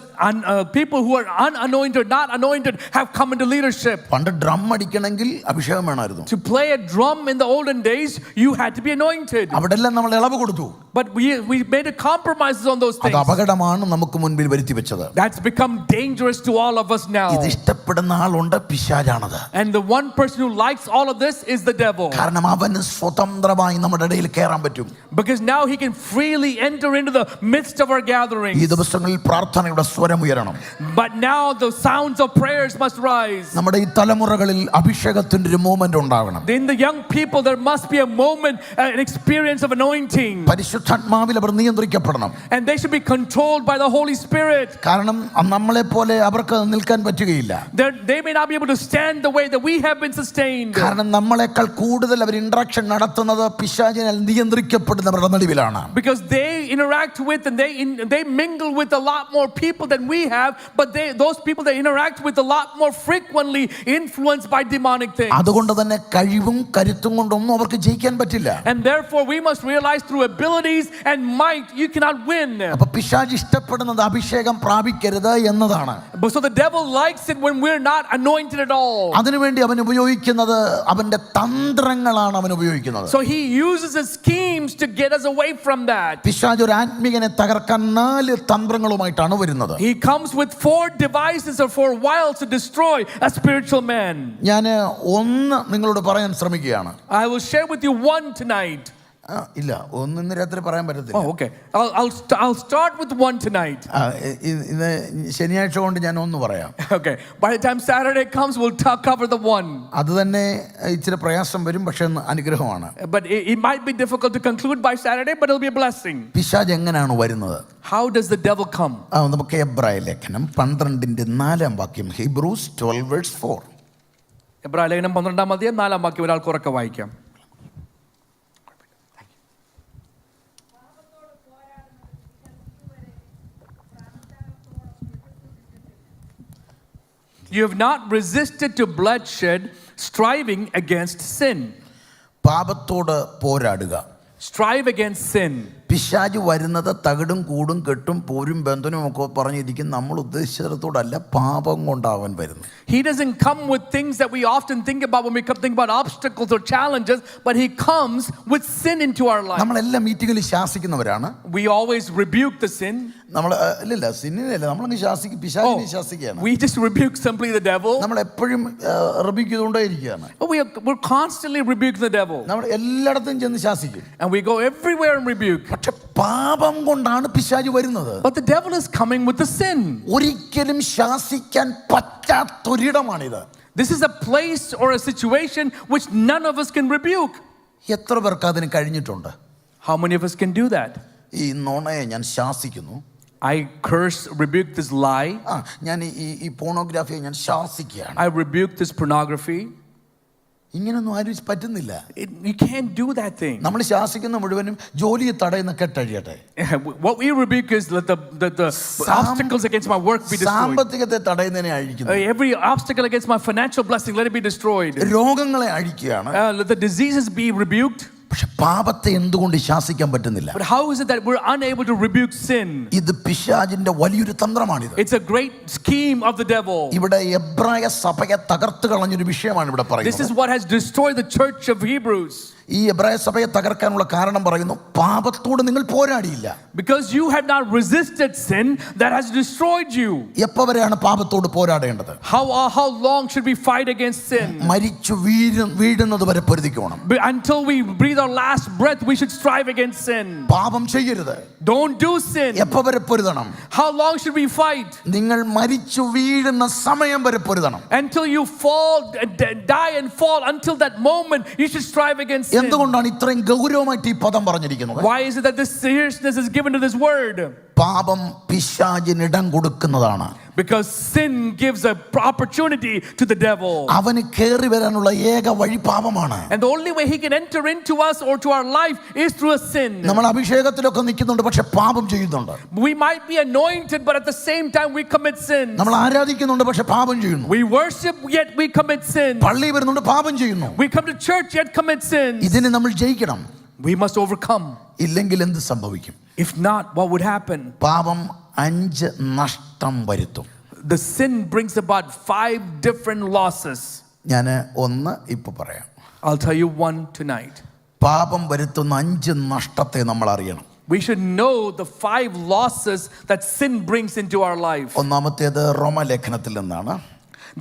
people who are unanointed, not anointed, have come into leadership. പണ്ട് drum അടിക്കണമെങ്കിൽ അഭിഷേകം വേണമായിരുന്നു. To play a drum in the olden days, you had to be anointed. അവിടെല്ലാം നമ്മൾ ഇളവ് കൊടുത്തു. But we made a compromises on those things. അത് അപകടമാണ് നമുക്ക് മുൻപിൽ വരുത്തി വെച്ചത്. That's become dangerous to all of us now. ഇത് ഇഷ്ടപ്പെടുന്ന ആളുണ്ട്, പിശാചാണത്. And the one person who likes all of this is the devil. കാരണം അവന് സ്വതന്ത്രമായി നമ്മുടെ ഇടയിൽ കയറാൻ പറ്റും. Because now he can freely enter into the midst of our gatherings. ഈ ദിവസങ്ങളിൽ പ്രാർത്ഥനയുടെ സ്വരം ഉയരണം. But now the sounds of prayers must rise. നമ്മുടെ ഈ തലമുറകളിൽ അഭിഷേകത്തിന്റെ ഒരു മൂവ്മെന്റ് ഉണ്ടാകണം. In the young people there must be a moment, an experience of anointing. പരിശുദ്ധാത്മാവിൽ അവർ നിയന്ത്രിക്കപ്പെടണം. And they should be controlled by the Holy Spirit. കാരണം നമ്മളെ പോലെ അവർക്ക് നിൽക്കാൻ പറ്റുകയില്ല. They may not be able to stand the way that we have been sustained. കാരണം നമ്മളെക്കാൾ കൂടുതൽ അവർ ഇന്ററാക്ഷൻ നടത്തുന്നത് പിശാചിനാൽ നിയന്ത്രിക്കപ്പെടുന്നവരുടെ നടുവിലാണ്. Because they interact with and they mingle with a lot more people than we have, but those people that interact with a lot more frequently influenced by demonic things. അതുകൊണ്ട് തന്നെ കഴിവും കരുത്തും കൊണ്ടൊന്നും അവർക്ക് ജയിക്കാൻ പറ്റില്ല. And therefore we must realize through abilities and might you cannot win. അപ്പോൾ പിശാച് ഇഷ്ടപ്പെടുന്നത് അഭിഷേകം പ്രാപിക്കരുത് എന്നതാണ്. So the devil likes it when we're not anointed at all. അതിനുവേണ്ടി അവൻ ഉപയോഗിക്കുന്നത് അവന്റെ തന്ത്രങ്ങളാണ് അവൻ ഉപയോഗിക്കുന്നത്. So he uses his schemes to get us away from that. പിശാച് ഒരു ആത്മീകനെ തകർക്കാൻ 4 തന്ത്രങ്ങളുമായിട്ടാണ് വരുന്നത്. He comes with 4 devices or 4 wiles to destroy a spiritual man. ഞാൻ ഒന്ന് നിങ്ങളോട് പറയാൻ ശ്രമിക്കുകയാണ്. I will share with you one tonight. ഇല്ല, ഒന്ന് ഇന്ന് രാത്രി പറയാൻ പറ്റത്തില്ല. Oh, okay. I'll start with one tonight. ഇന്ന് ശനിയാഴ്ച കൊണ്ട് ഞാൻ ഒന്ന് പറയാം. Okay. By the time Saturday comes, we'll cover the one. അത് തന്നെ ഇച്ചിരി പ്രയാസം വരും, പക്ഷെ അനുഗ്രഹമാണ്. But it might be difficult to conclude by Saturday, but it'll be a blessing. പിശാച് എങ്ങനെയാണ് വരുന്നത്? How does the devil come? നമുക്ക് എബ്രായ ലേഖനം 12:4 Hebrews 12:4. എബ്രായ ലേഖനം 12-ാം അധ്യായം 4-ാം വാക്യം ഒരാൾക്ക് ഉറക്കെ വായിക്കാം. You have not resisted to bloodshed, striving against sin. പാപത്തോട് പോരാടുക. Strive against sin. പിശാച് വരുന്നത് തകിടും കൂടും കെട്ടും പോരും ബന്ധനും ഒക്കെ പറഞ്ഞിരിക്കും. നമ്മൾ ഉദ്ദേശിച്ചിടത്തോടല്ല, പാപം കൊണ്ടാവാൻ വരുന്നത്. He doesn't come with things that we often think about when we think about obstacles or challenges, but he comes with sin into our life. നമ്മളെല്ലാം മീറ്റിങ്ങിൽ ശാസിക്കുന്നവരാണ്. We always rebuke the sin. നമ്മൾ ഇല്ല സിന്നിനല്ല, നമ്മളങ്ങ് ശാസിക്കും, പിശാചിനെ ശാസിക്കുകയാണ്. We just rebuke simply the devil. നമ്മൾ എപ്പോഴും rebuke ചെയ്തുകൊണ്ടേയിരിക്കുകയാണ്. We're constantly rebuking the devil. നമ്മൾ എല്ലായിടത്തും ചെന്ന് ശാസിക്കും. And we go everywhere and rebuke. പക്ഷെ പാപം കൊണ്ടാണ് പിശാച് വരുന്നത്. But the devil is coming with the sin. ഒരിക്കലും ശാസിക്കാൻ പറ്റാത്തൊരിടമാണിത്. This is a place or a situation which none of us can rebuke. എത്ര പേർക്ക് അതിന് കഴിഞ്ഞിട്ടുണ്ട്? How many of us can do that? ഈ നുണയെ ഞാൻ ശാസിക്കുന്നു. I curse, rebuke this lie. ഞാൻ ഈ പോണോഗ്രാഫിയെ ഞാൻ ശാസിക്കുകയാണ്. I rebuke this pornography. ഇങ്ങനൊന്നും ആരും പറ്റുന്നില്ല. You can't do that thing. നമ്മൾ ശാസിക്കുന്ന മുഴുവനും ജോലിയെ തടയുന്ന കെട്ടഴിയട്ടെ. What we rebuke is let the obstacles against my work be destroyed. സാമ്പത്തികത്തെ തടയുന്നതിനെ അഴിക്കുന്നു. Every obstacle against my financial blessing, let it be destroyed. രോഗങ്ങളെ അഴിക്കുകയാണ്. Let the diseases be rebuked. പക്ഷെ പാപത്തെ എന്തുകൊണ്ട് ശാസിക്കാൻ പറ്റുന്നില്ല? But how is it that we're unable to rebuke sin? ഇത് പിശാചിന്റെ വലിയൊരു തന്ത്രമാണിത്. It's a great scheme of the devil. ഇവിടെ എബ്രായ സഭയെ തകർത്ത് കളഞ്ഞൊരു വിഷയമാണ് ഇവിടെ പറയുന്നത്. This is what has destroyed the church of Hebrews. ഈ എബ്രായ സഭയെ തകർക്കാനുള്ള കാരണം പറയുന്നു, പാപത്തോട് നിങ്ങൾ പോരാടിയില്ല. Because you have not resisted sin that has destroyed you. എപ്പോൾ വരെയാണ് പാപത്തോട് പോരാടേണ്ടത്? How long should we fight against sin? മരിച്ചു വീഴുന്നത് വരെ പൊരുതിക്കണം. Until we breathe our last breath, we should strive against sin. പാപം ചെയ്യരുത്. Don't do sin. എപ്പോൾ വരെ പൊരുതണം? How long should we fight? നിങ്ങൾ മരിച്ചു വീഴുന്ന സമയം വരെ പൊരുതണം. Until you fall, die and fall. Until that moment, you should strive against sin. എന്തുകൊണ്ടാണ് ഇത്രയും ഗൗരവമായിട്ട് ഈ പദം പറഞ്ഞിരിക്കുന്നത്? Why is it that this seriousness is given to this word? പാപം പിശാചിന് ഇടം കൊടുക്കുന്നതാണ്. Because sin gives an opportunity to the devil. അവന് കേറി വരാനുള്ള ഏക വഴി പാപമാണ്. And the only way he can enter into us or to our life is through a sin. നമ്മൾ അഭിഷേകത്തിലൊക്കെ നിൽക്കുന്നുണ്ട്, പക്ഷെ പാപം ചെയ്യുന്നുണ്ട്. We might be anointed, but at the same time we commit sin. നമ്മൾ ആരാധിക്കുന്നുണ്ട്, പക്ഷെ പാപം ചെയ്യുന്നു. We worship, yet we commit sin. പള്ളി വരുന്നുണ്ട്, പാപം ചെയ്യുന്നു. We come to church, yet commit sin. ഇതിനെ നമ്മൾ ജയിക്കണം. We must overcome. ഇല്ലെങ്കിൽ എന്ത് സംഭവിക്കും? If not, what would happen? പാപം 5 നഷ്ടം വരുത്തും. The sin brings about 5 different losses. ഞാൻ ഒന്ന് ഇപ്പൊ പറയാം. I'll tell you one tonight. പാപം വരുത്തുന്ന 5 നഷ്ടത്തെ നമ്മൾ അറിയണം. We should know the 5 losses that sin brings into our life. ഒന്നാമത്തേത് റോമലേഖനത്തിൽ നിന്നാണ്.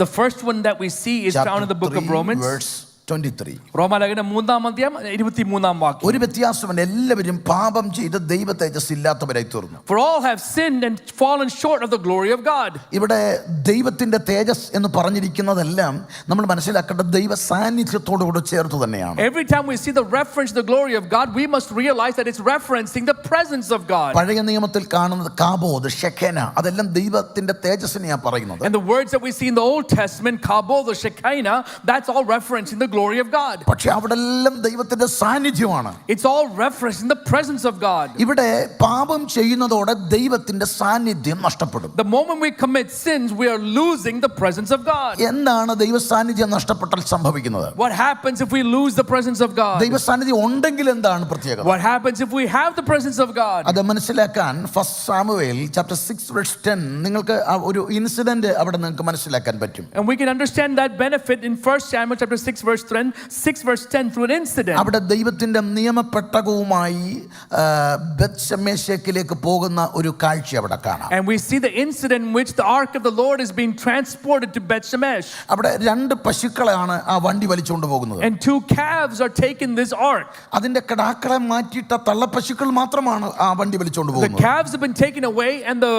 The first one that we see is found in the book of Romans. Verse 23. റോമാലേഖനം 3-ാം അധ്യായം 23-ാം വാക്യം. ഒരു വ്യത്യാസമുണ്ട്, എല്ലാവരും പാപം ചെയ്ത് ദൈവ തേജസ് ഇല്ലാത്തവരായി തീർന്നു. For all have sinned and fallen short of the glory of God. ഇവിടെ ദൈവത്തിന്റെ തേജസ് എന്ന് പറഞ്ഞിരിക്കുന്നതെല്ലാം നമ്മൾ മനസ്സിലാക്കേണ്ടത് ദൈവ സാന്നിധ്യത്തോടുകൂടി ചേർത്ത് തന്നെയാണ്. Every time we see the reference to the glory of God, we must realize that it's referencing the presence of God. പഴയ നിയമത്തിൽ കാണുന്നത് കാബോദ്, ഷെഖേന, അതെല്ലാം ദൈവത്തിന്റെ തേജസ്സിനെയാണ് പറയുന്നത്. And the words that we see in the Old Testament, Kabod, the Shekinah, that's all referencing the glory of God. പക്ഷേ അവിടെല്ലാം ദൈവത്തിന്റെ സാന്നിധ്യമാണ്. It's all referencing the presence of God. ഇവിടെ പാപം ചെയ്യുന്നതോടെ ദൈവത്തിന്റെ സാന്നിധ്യം നഷ്ടപ്പെടും. The moment we commit sins, we are losing the presence of God. എന്താണ് ദൈവ സാന്നിധ്യം നഷ്ടപ്പെട്ടാൽ സംഭവിക്കുന്നത്? What happens if we lose the presence of God? ദൈവ സാന്നിധ്യം ഉണ്ടെങ്കിൽ എന്താണ് പ്രത്യേകത? What happens if we have the presence of God? അത് മനസ്സിലാക്കാൻ 1 Samuel chapter 6 verse 10 നിങ്ങൾക്ക് ഒരു ഇൻസിഡന്റ് അവിടെ നിങ്ങൾക്ക് മനസ്സിലാക്കാൻ പറ്റും. And we can understand that benefit in 1 Samuel chapter 6 verse 10 through an incident. അവിടെ ദൈവത്തിന്റെ നിയമപ്പെട്ടകവുമായി ബത്ശമേശക്കിലേക്ക് പോകുന്ന ഒരു കാഴ്ച അവിടെ കാണാം. And we see the incident in which the ark of the Lord is being transported to Bethshemesh. അവിടെ 2 പശുക്കളെയാണ് ആ വണ്ടി വലിച്ചുകൊണ്ട് പോകുന്നത്. And 2 calves are taking this ark. അതിന്റെ കിടാക്കളെ മാറ്റിയിട്ട തള്ളപ്പശുക്കൾ മാത്രമാണ് ആ വണ്ടി വലിച്ചുകൊണ്ട് The പോകുന്നത്. calves have been taken away and the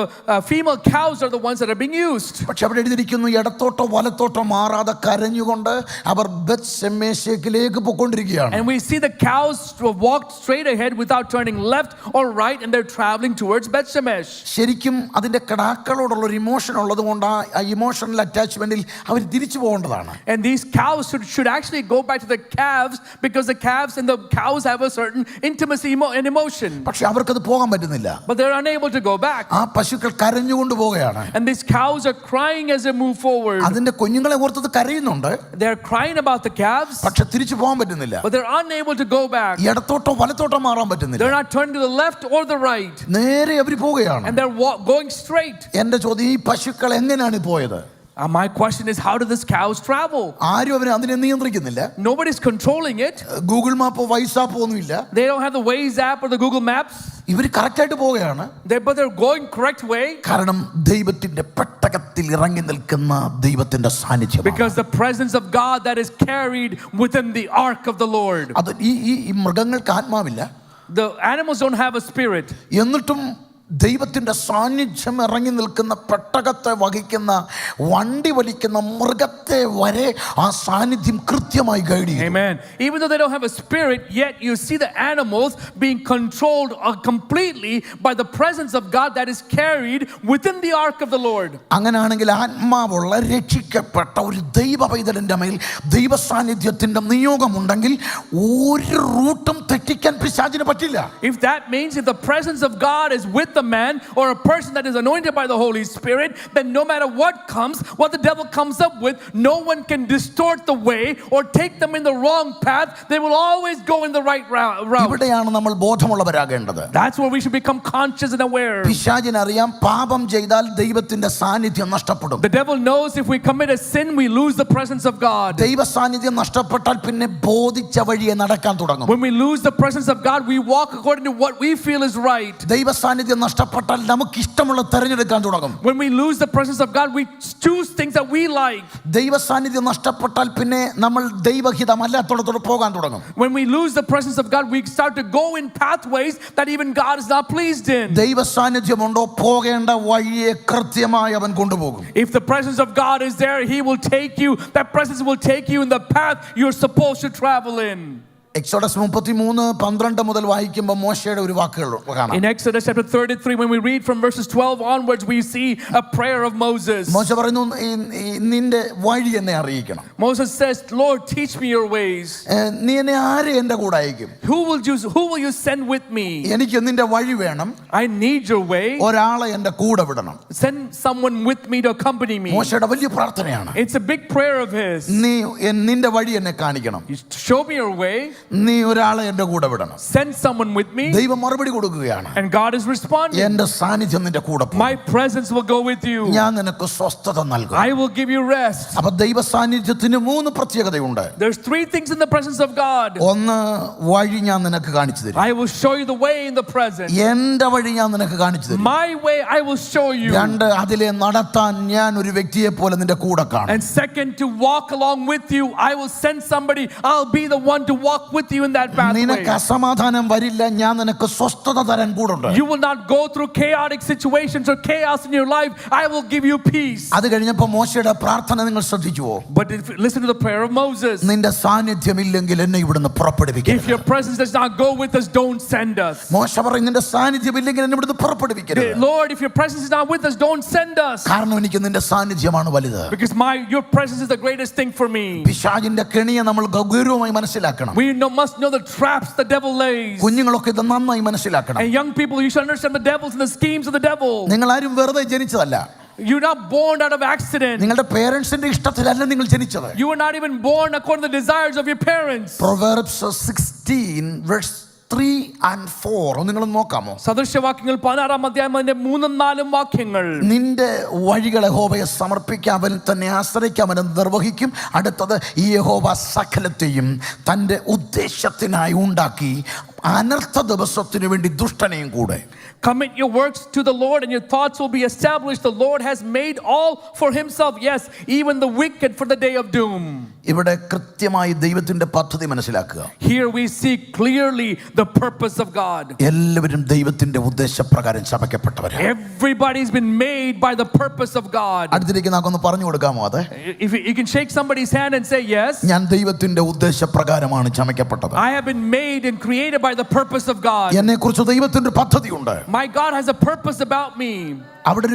female cows are the ones that are being used. പക്ഷെ അവിടെ എഴുതിയിരിക്കുന്നു, ഇടത്തോട്ടോ വലത്തോട്ടോ മാറാതെ കരഞ്ഞുകൊണ്ട് അവർ ബത്ശമേശ ശെമ്മേശേക്കിലേക്ക് പൊക്കൊണ്ടിരിക്കുകയാണ്. And we see the cows walked straight ahead without turning left or right, and they're traveling towards Beth-Shemesh. ശരിക്കും അതിന്റെ കിടാക്കളോടുള്ള ഒരു ഇമോഷൻ ഉള്ളത് കൊണ്ട് ആ ഇമോഷണൽ അറ്റാച്ച്മെന്റിൽ അവർ തിരിച്ചു പോകേണ്ടതാണ്. And these cows should actually go back to the calves, because the calves and the cows have a certain intimacy and emotion. പക്ഷെ അവർക്കത് പോകാൻ പറ്റുന്നില്ല. But they're unable to go back. ആ പശുക്കൾ കരഞ്ഞുകൊണ്ട് പോവുകയാണ്. And these cows are crying as they move forward. അതിന്റെ കുഞ്ഞുങ്ങളെ ഓർത്തത് കരയുന്നുണ്ട്. They're crying about the calves, പക്ഷെ തിരിച്ചു പോകാൻ പറ്റുന്നില്ല. but they're unable to go back. ഇടത്തോട്ടോ വലത്തോട്ടോ മാറാൻ പറ്റുന്നില്ല. They're not turning to the left or the right. നേരെ അവർ പോവുകയാണ്. And they're going straight. എന്റെ ചോദ്യം, ഈ പശുക്കൾ എങ്ങനെയാണ് പോയത്? My question is, how do these cows travel? ആരും അതിനെ നിയന്ത്രിക്കുന്നില്ല. Nobody's controlling it. ഗൂഗിൾ മാപ്പോ വൈസാപ്പോ ഒന്നുമില്ല. They don't have the Waze app or the Google Maps. ഇവർ കറക്റ്റ് ആയിട്ട് പോവുകയാണ്. But they're going correct way. കാരണം ദൈവത്തിന്റെ പെട്ടകത്തിൽ ഇറങ്ങി നിൽക്കുന്ന ദൈവത്തിന്റെ സാന്നിധ്യം. Because the presence of God that is carried within the ark of the Lord. അത് ഈ മൃഗങ്ങൾക്ക് ആത്മാവില്ല. The animals don't have a spirit. എന്നിട്ടും ദൈവത്തിന്റെ സാന്നിധ്യം ഇറങ്ങി നിൽക്കുന്ന പെട്ടകത്തെ വഹിക്കുന്ന വണ്ടി വലിക്കുന്ന മൃഗത്തെ വരെ ആ സാന്നിധ്യം കൃത്യമായി ഗൈഡ് ചെയ്യും. Amen. Even though they don't have a spirit, yet you see the animals being controlled completely by the presence of God that is carried within the ark of the Lord. അങ്ങനെയാണെങ്കിൽ ആത്മാവുള്ള രക്ഷിക്കപ്പെട്ട ഒരു ദൈവ പൈതലിന്റെ മേൽ ദൈവ സാന്നിധ്യത്തിന്റെ നിയോഗമുണ്ടെങ്കിൽ ഒരു റൂട്ടും തെറ്റിക്കാൻ പിശാചിന് പറ്റില്ല. If that means, if the presence of God is with a man or a person that is anointed by the Holy Spirit, then no matter what comes, what the devil comes up with, no one can distort the way or take them in the wrong path. They will always go in the right route. ഇവിടെയാണ് നമ്മൾ ബോധമുള്ളവരാകേണ്ടത്. That's where we should become conscious and aware. പിശാചിന് അറിയാം, പാപം ചെയ്താൽ ദൈവത്തിന്റെ സാന്നിധ്യം നഷ്ടപ്പെടും. The devil knows if we commit a sin, we lose the presence of God. ദൈവ സാന്നിധ്യം നഷ്ടപ്പെട്ടാൽ പിന്നെ ബോധിച്ച വഴിയെ നടക്കാൻ തുടങ്ങും. When we lose the presence of God, we walk according to what we feel is right. ദൈവ സാന്നിധ്യം നഷ്ടപ്പെട്ടാൽ നമുക്ക് ഇഷ്ടമുള്ള തിരഞ്ഞെടുക്കാൻ തുടങ്ങും. When we lose the presence of God, we choose things that we like. ദൈവ സാന്നിധ്യം നഷ്ടപ്പെട്ടാൽ പിന്നെ നമ്മൾ ദൈവഹിതമല്ലാത്തോടത്തോട് പോകാൻ തുടങ്ങും. When we lose the presence of God, we start to go in pathways that even God is not pleased in. ദൈവ സാന്നിധ്യമുണ്ടോ, പോകേണ്ട വഴിയെ കൃത്യമായി അവൻ കൊണ്ടുപോകും. If the presence of God is there, He will take you. That presence will take you in the path you're supposed to travel in. Exodus 33:12 മുതൽ വായിക്കുമ്പോൾ മോശയുടെ ഒരു വാക്കുകൾ കാണാം. In Exodus chapter 33, when we read from verses 12 onwards, we see a prayer of Moses. മോശ പറയുന്നു, നിന്റെ വഴി എന്നെ അറിയിക്കണം. Moses says, Lord, teach me your ways. നീ എന്നെ ആരെ എന്റെ കൂടെ അയക്കും? Who will you send with me? എനിക്ക് നിന്റെ വഴി വേണം. I need your way. ഒരാളെ എന്റെ കൂടെ വിടണം. Send someone with me to accompany me. മോശയുടെ വലിയ പ്രാർത്ഥനയാണ്. It's a big prayer of his. നിന്റെ വഴി എന്നെ കാണിക്കണം. You show me your way. നീ ഒരാളെ എന്റെ കൂടെ വിടണം. Send someone with me. ദൈവം മറുപടി കൊടുക്കുകയാണ്. And God is responding. എന്റെ സാന്നിധ്യം നിന്റെ കൂടെ പോകും. My presence will go with you. ഞാൻ നിനക്ക് സ്വസ്ഥത നൽകും. I will give you rest. അപ്പോൾ ദൈവ സാന്നിധ്യത്തിന് 3 പ്രത്യേകതയുണ്ട്. There's 3 things in the presence of God. ഒന്ന്, വഴി ഞാൻ നിനക്ക് കാണിച്ചു തരും. I will show you the way in the present. എന്റെ വഴി ഞാൻ നിനക്ക് കാണിച്ചു തരും. My way I will show you. 2, അതിലെ നടത്താൻ ഞാൻ ഒരു വ്യക്തിയെ പോലെ നിന്റെ കൂടെ കാണും. And second, to walk along with you, I will send somebody. I'll be the one to walk with you in that pathway. നിനക്ക് അസമാധാനം വരില്ല, ഞാൻ നിനക്ക് സ്വസ്ഥത തരാൻ കൂടുണ്ട്. You will not go through chaotic situations or chaos in your life. I will give you peace. അത് കഴിഞ്ഞപ്പോൾ മോശയുടെ പ്രാർത്ഥന നിങ്ങൾ ശ്രദ്ധിച്ചുവോ? But listen to the prayer of Moses. നിന്റെ സാന്നിധ്യമില്ലെങ്കിൽ എന്നെ ഇവിടുന്ന് പുറപ്പെടുവിക്കരുത്. If your presence does not go with us, don't send us. മോശ പറയും, നിന്റെ സാന്നിധ്യമില്ലെങ്കിൽ എന്നെ ഇവിടുന്ന് പുറപ്പെടുവിക്കരുത്. Lord, if your presence is not with us, don't send us. കാരണം എനിക്ക് നിന്റെ സാന്നിധ്യമാണ് വലുത്. Because your presence is the greatest thing for me. പിശാചിന്റെ കെണിയെ നമ്മൾ ഗൗരവമായി മനസ്സിലാക്കണം. We must know the traps the devil lays. കുഞ്ഞുങ്ങളൊക്കെ ഇത് നന്നായി മനസ്സിലാക്കണം. And young people, you should understand the devils and the schemes of the devil. നിങ്ങൾ ആരും വെറുതെ ജനിച്ചതല്ല. You're not born out of accident. നിങ്ങളുടെ പേരൻസിന്റെ ഇഷ്ടത്തിലല്ല നിങ്ങൾ ജനിച്ചത്. You were not even born according to the desires of your parents. Proverbs 16:3 and 4 നിങ്ങളൊന്ന് നോക്കാമോ? സദൃശവാക്യങ്ങൾ 16 അധ്യായം 3-4 വാക്യങ്ങൾ. നിന്റെ വഴികളെ യഹോവയെ സമർപ്പിക്കുക, അവനിൽ തന്നെ ആശ്രയിക്കുക, അവൻ നിർവഹിക്കും. അടുത്തത്, ഈ യഹോവ സകലത്തെയും തൻ്റെ ഉദ്ദേശത്തിനായി ഉണ്ടാക്കി അനർത്ഥ ദിവസത്തിന് വേണ്ടി ദുഷ്ടനെയും കൂടെ. Commit your works to the Lord and your thoughts will be established. The Lord has made all for himself. Yes, even the wicked for the day of doom. ഇവിടെ കൃത്യമായി ദൈവത്തിന്റെ പദ്ധതി മനസ്സിലാക്കുക. Here we see clearly the purpose of God. എല്ലാവരും ദൈവത്തിന്റെ ഉദ്ദേശപ്രകാരം ശപിക്കപ്പെട്ടവരാണ്. Everybody's been made by the purpose of God. അടുത്തിരിക്കുന്ന ആൾക്കൊന്ന് പറഞ്ഞു കൊടുക്കാമോ അത്? If you can shake somebody's hand and say yes. ഞാൻ ദൈവത്തിന്റെ ഉദ്ദേശപ്രകാരമാണ് ശപിക്കപ്പെട്ടത്. I have been made and created by the purpose of God. എന്നെക്കുറിച്ച് ദൈവത്തിന്റെ പദ്ധതിയുണ്ട്. My God has a purpose about me. അവിടെ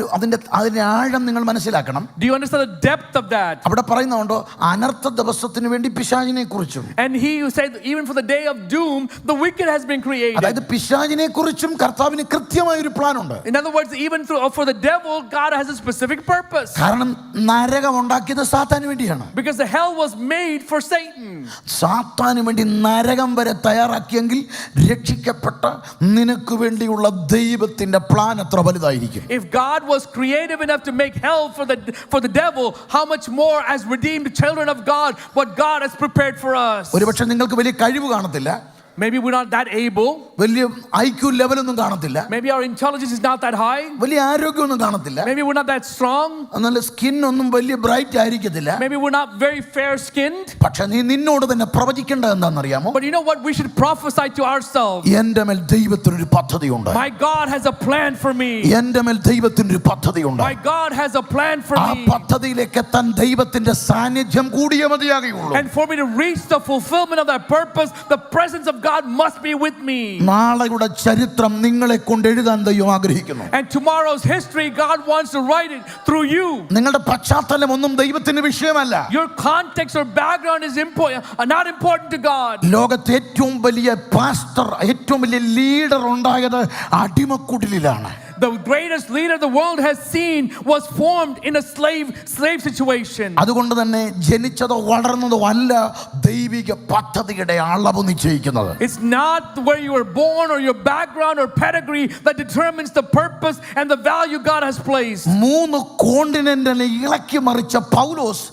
അതിന്റെ ആഴം നിങ്ങൾ മനസ്സിലാക്കണം. Do you understand the depth of that? അവിടെ പറയുന്നുണ്ടോ അനർത്ഥ ദിവസത്തിന് വേണ്ടി പിശാചിനെ കുറിച്ചും. And he who said even for the day of doom the wicked has been created. അതായത് പിശാചിനെ കുറിച്ചും കർത്താവിന് കൃത്യമായ ഒരു പ്ലാൻ ഉണ്ട്. In other words, even for the devil God has a specific purpose. കാരണം നരകം ഉണ്ടാക്കിയത് സാത്താന് വേണ്ടിയാണ്. Because the hell was made for Satan. സാത്താന് വേണ്ടി നരകം വരെ തയ്യാറാക്കിയെങ്കിൽ രക്ഷിക്കപ്പെട്ട നിനക്ക് വേണ്ടിയുള്ള ദൈവത്തിന്റെ പ്ലാൻ എത്ര വലുതായിരിക്കും. If God was creative enough to make hell for the devil, how much more as redeemed children of God what God has prepared for us. ഒരുപക്ഷെ നിങ്ങൾക്ക് വലിയ കഴിവ് കാണത്തില്ല. Maybe we're not that able. വലിയ IQ ലെവലൊന്നും കാണത്തില്ല. Maybe our intelligence is not that high. വലിയ ആരോഗ്യമൊന്നും കാണത്തില്ല. Maybe we're not that strong. എന്നാൽ സ്കിൻ ഒന്നും വലിയ ബ്രൈറ്റ് ആയിരിക്കത്തില്ല. Maybe we're not very fair skinned. പക്ഷെ നീ നിന്നോട് തന്നെ പ്രവചിക്കേണ്ടത് എന്താണെന്നറിയാമോ? But you know what, we should prophesy to ourselves. എൻ്റെ മേൽ ദൈവത്തിന് ഒരു പദ്ധതിയുണ്ട്. My God has a plan for me. എൻ്റെ മേൽ ദൈവത്തിന് ഒരു പദ്ധതിയുണ്ട്. My God has a plan for ആ me. പദ്ധതിയിലേക്ക് എത്താൻ ദൈവത്തിന്റെ സാന്നിധ്യം കൂടിയേ മതിയാകുള്ളൂ. And for me to reach the fulfillment of that purpose, the presence of God must be with me. നാളെയുടെ ചരിത്രം നിങ്ങളെ കൊണ്ട് എഴുതാൻ ദൈവം ആഗ്രഹിക്കുന്നു. And tomorrow's history God wants to write it through you. നിങ്ങളുടെ പശ്ചാത്തലം ഒന്നും ദൈവത്തിന് വിഷയമല്ല. Your context or background is not important to God. ലോകത്തെ ഏറ്റവും വലിയ പാസ്റ്റർ, ഏറ്റവും വലിയ ലീഡർ ഉണ്ടായത് അടിമക്കുടിലാണ്. The greatest leader the world has seen was formed in a slave situation. അതുകൊണ്ട് തന്നെ ജനിച്ചതോ വളർന്നതോ അല്ല ദൈവിക പദ്ധതിയുടെ അളവ് നിശ്ചയിക്കുന്നത്. It's not where you were born or your background or pedigree that determines the purpose and the value God has placed. 3 കോണ്ടിനെന്റിനെ ഇളക്കി മറിച്ച പൗലോസ്